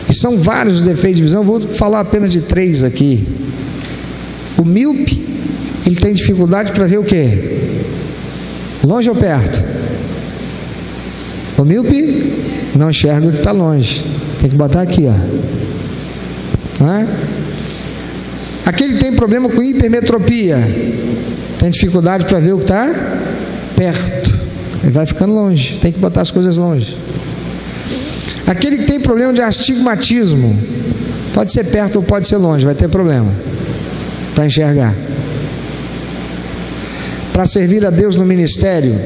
E são vários os defeitos de visão, vou falar apenas de 3 aqui. O míope, ele tem dificuldade para ver o quê? Longe ou perto? O míope não enxerga o que está longe. Tem que botar aqui, ó. Não é? Aquele que tem problema com hipermetropia tem dificuldade para ver o que está perto. Ele vai ficando longe. Tem que botar as coisas longe. Aquele que tem problema de astigmatismo, pode ser perto ou pode ser longe, vai ter problema para enxergar. Para servir a Deus no ministério,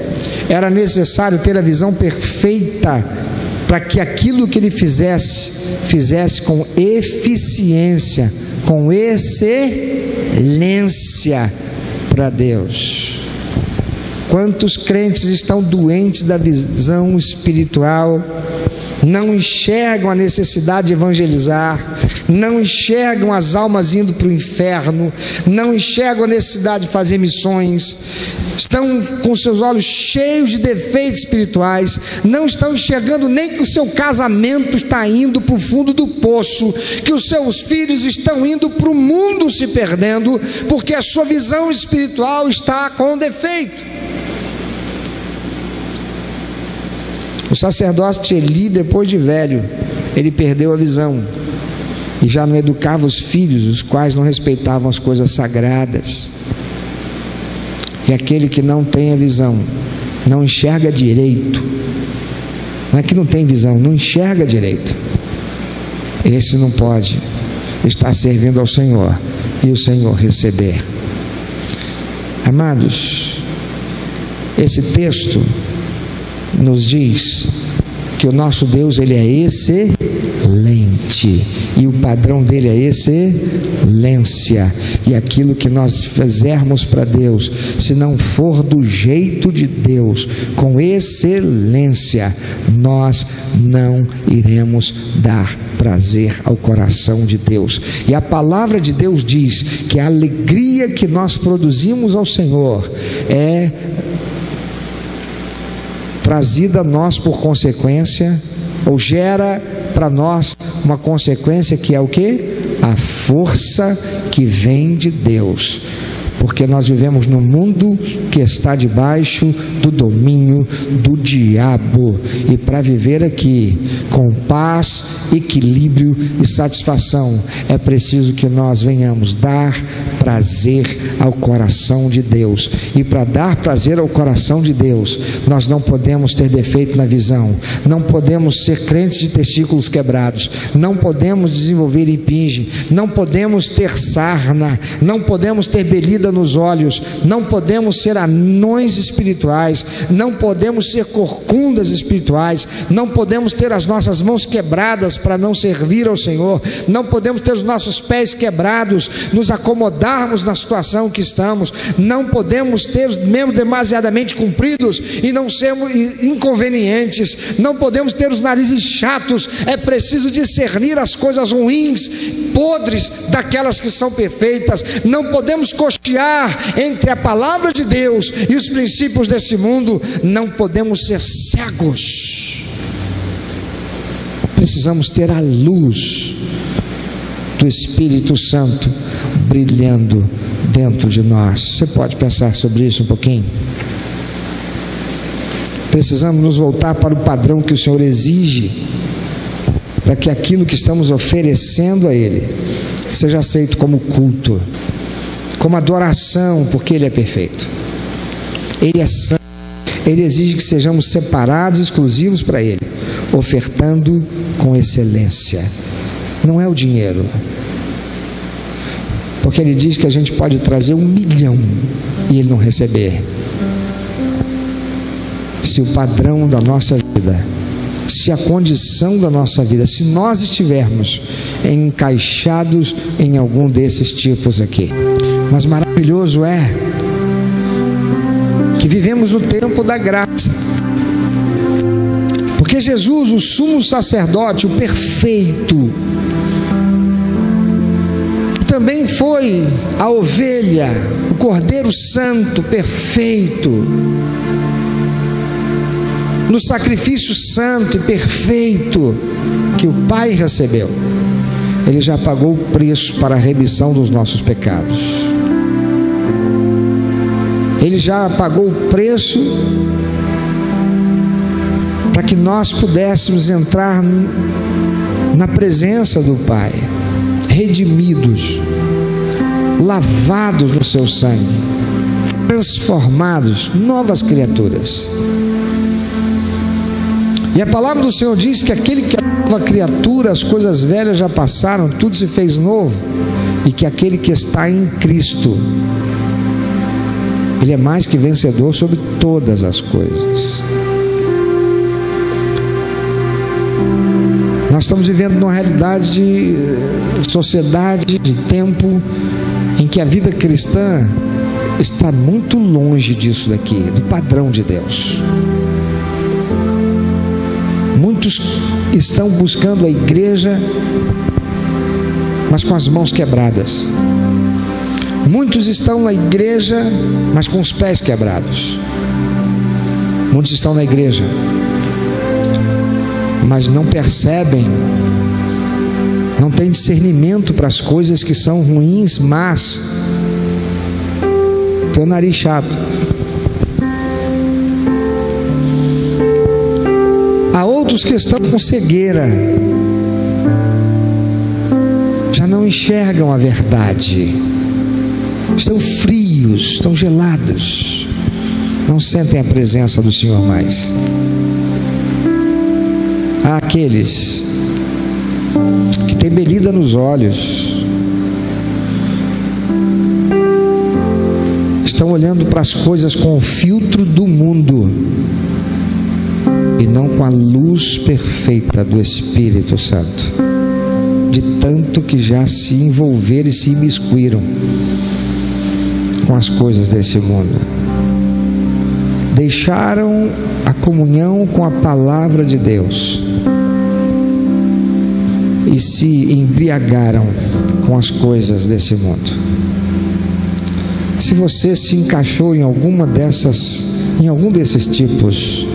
era necessário ter a visão perfeita, para que aquilo que ele fizesse com eficiência, com excelência para Deus. Quantos crentes estão doentes da visão espiritual, não enxergam a necessidade de evangelizar, não enxergam as almas indo para o inferno, não enxergam a necessidade de fazer missões, estão com seus olhos cheios de defeitos espirituais, não estão enxergando nem que o seu casamento está indo para o fundo do poço, que os seus filhos estão indo para o mundo se perdendo, porque a sua visão espiritual está com defeito. O sacerdote Eli, depois de velho, ele perdeu a visão e já não educava os filhos, os quais não respeitavam as coisas sagradas. E aquele que não tem a visão, não enxerga direito, Não é que não tem visão, não enxerga direito. Esse não pode estar servindo ao Senhor e o Senhor receber. Amados, esse texto nos diz que o nosso Deus, ele é excelente, e o padrão dele é excelência, e aquilo que nós fizermos para Deus, se não for do jeito de Deus, com excelência, nós não iremos dar prazer ao coração de Deus. E a palavra de Deus diz que a alegria que nós produzimos ao Senhor é trazida a nós por consequência, ou gera para nós uma consequência que é o quê? A força que vem de Deus. Porque nós vivemos num mundo que está debaixo do domínio do diabo. E para viver aqui com paz, equilíbrio e satisfação, é preciso que nós venhamos dar prazer ao coração de Deus. E para dar prazer ao coração de Deus, nós não podemos ter defeito na visão, não podemos ser crentes de testículos quebrados, não podemos desenvolver impinge, não podemos ter sarna, não podemos ter belida nos olhos, não podemos ser anões espirituais, não podemos ser corcundas espirituais, não podemos ter as nossas mãos quebradas para não servir ao Senhor, não podemos ter os nossos pés quebrados, nos acomodarmos na situação que estamos, não podemos ter os membros demasiadamente compridos e não sermos inconvenientes, não podemos ter os narizes chatos. É preciso discernir as coisas ruins, podres, daquelas que são perfeitas. Não podemos costear entre a palavra de Deus e os princípios desse mundo. Não podemos ser cegos. Precisamos ter a luz do Espírito Santo brilhando dentro de nós. Você pode pensar sobre isso um pouquinho? Precisamos nos voltar para o padrão que o Senhor exige, para que aquilo que estamos oferecendo a Ele seja aceito como culto, como adoração, porque Ele é perfeito, Ele é santo, Ele exige que sejamos separados, exclusivos para Ele, ofertando com excelência. Não é o dinheiro, porque Ele diz que a gente pode trazer 1 milhão e Ele não receber. Se o padrão da nossa vida, se a condição da nossa vida, se nós estivermos encaixados em algum desses tipos aqui. Mas maravilhoso é que vivemos no tempo da graça, porque Jesus, o sumo sacerdote, o perfeito, também foi a ovelha, o cordeiro santo, perfeito, no sacrifício santo e perfeito que o Pai recebeu. Ele já pagou o preço para a remissão dos nossos pecados. Ele já pagou o preço para que nós pudéssemos entrar na presença do Pai, redimidos, lavados no seu sangue, transformados, novas criaturas. E a palavra do Senhor diz que aquele que é nova criatura, as coisas velhas já passaram, tudo se fez novo, e que aquele que está em Cristo, ele é mais que vencedor sobre todas as coisas. Nós estamos vivendo numa realidade de sociedade, de tempo, em que a vida cristã está muito longe disso daqui, do padrão de Deus. Muitos estão buscando a igreja, mas com as mãos quebradas. Muitos estão na igreja, mas com os pés quebrados. Muitos estão na igreja, mas não percebem, não têm discernimento para as coisas que são ruins, más. Tem o nariz chato. Há outros que estão com cegueira, já não enxergam a verdade, estão frios, estão gelados, não sentem a presença do Senhor mais. aqueles que têm belida nos olhos, estão olhando para as coisas com o filtro do mundo e não com a luz perfeita do Espírito Santo, de tanto que já se envolveram e se imiscuíram com as coisas desse mundo, deixaram a comunhão com a palavra de Deus e se embriagaram com as coisas desse mundo. Se você se encaixou em algum desses tipos,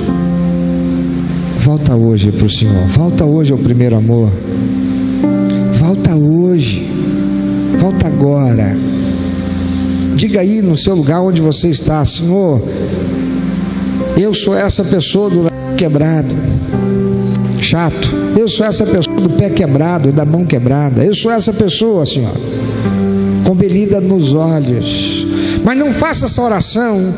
volta hoje para o Senhor, volta hoje ao primeiro amor, volta hoje, volta agora. Diga aí no seu lugar onde você está: Senhor, eu sou essa pessoa do quebrado, chato. Eu sou essa pessoa do pé quebrado e da mão quebrada. Eu sou essa pessoa, Senhor, com belida nos olhos. Mas não faça essa oração,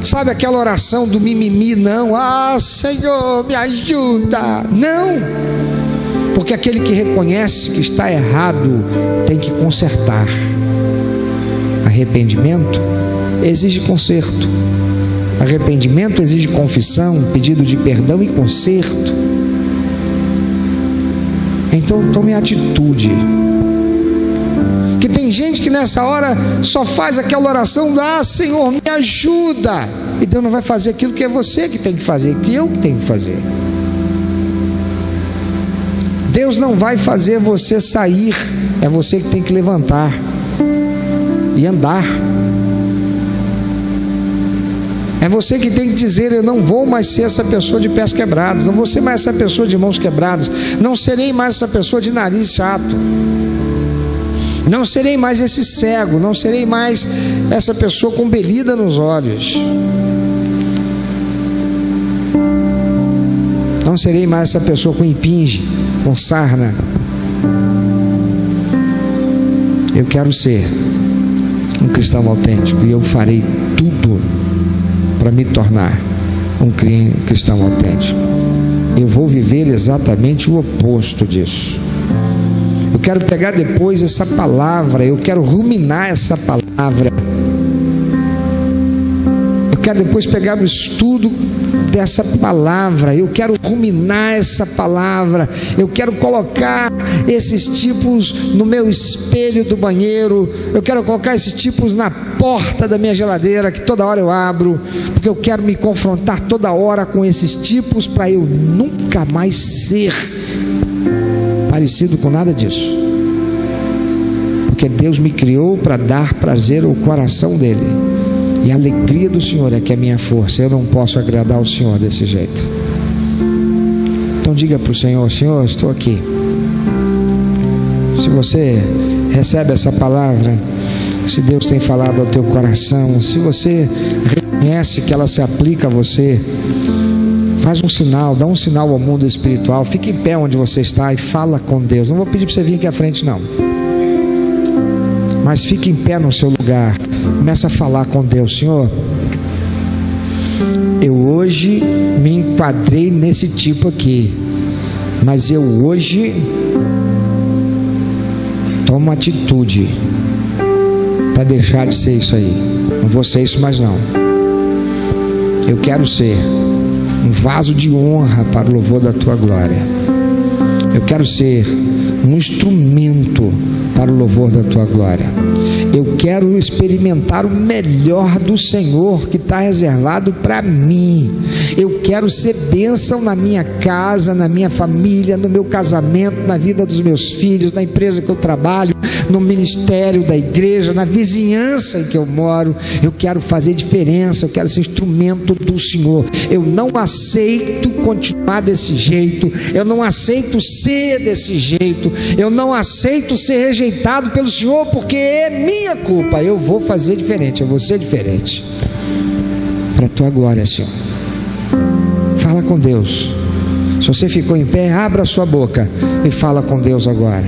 sabe, aquela oração do mimimi, não. Ah, Senhor, me ajuda. Não, porque aquele que reconhece que está errado tem que consertar. Arrependimento exige conserto. Arrependimento exige confissão, pedido de perdão e conserto. Então tome atitude. Que tem gente que nessa hora só faz aquela oração: ah, Senhor, me ajuda. E Deus não vai fazer aquilo que é você que tem que fazer, que eu que tenho que fazer. Deus não vai fazer você sair, é você que tem que levantar e andar. É você que tem que dizer: eu não vou mais ser essa pessoa de pés quebrados, não vou ser mais essa pessoa de mãos quebradas, não serei mais essa pessoa de nariz chato, não serei mais esse cego, não serei mais essa pessoa com belida nos olhos, não serei mais essa pessoa com impinge, com sarna. Eu quero ser um cristão autêntico e eu farei tudo para me tornar um cristão autêntico. Eu vou viver exatamente o oposto disso. Eu quero pegar depois essa palavra, eu quero ruminar essa palavra, eu quero depois pegar o estudo dessa palavra, eu quero ruminar essa palavra, eu quero colocar esses tipos no meu espelho do banheiro, eu quero colocar esses tipos na porta da minha geladeira, que toda hora eu abro, porque eu quero me confrontar toda hora com esses tipos, para eu nunca mais ser parecido com nada disso, porque Deus me criou para dar prazer ao coração dele, e a alegria do Senhor é que é a minha força. Eu não posso agradar ao Senhor desse jeito. Então diga para o Senhor: Senhor, estou aqui. Se você recebe essa palavra, se Deus tem falado ao teu coração, se você reconhece que ela se aplica a você, faz um sinal, dá um sinal ao mundo espiritual, fique em pé onde você está e fala com Deus. Não vou pedir para você vir aqui à frente não, mas fique em pé no seu lugar, começa a falar com Deus: Senhor, eu hoje me enquadrei nesse tipo aqui, mas eu hoje tomo atitude para deixar de ser isso aí. Não vou ser isso mais não. Eu quero ser um vaso de honra para o louvor da tua glória. Eu quero ser um instrumento para o louvor da tua glória. Eu quero experimentar o melhor do Senhor que está reservado para mim. Eu quero ser bênção na minha casa, na minha família, no meu casamento, na vida dos meus filhos, na empresa que eu trabalho, no ministério da igreja, na vizinhança em que eu moro. Eu quero fazer diferença, eu quero ser instrumento do Senhor. Eu não aceito continuar desse jeito, eu não aceito ser desse jeito, eu não aceito ser rejeitado pelo Senhor, porque é minha culpa. Eu vou fazer diferente, eu vou ser diferente para a tua glória, Senhor. Fala com Deus. Se você ficou em pé, abra a sua boca e fala com Deus agora.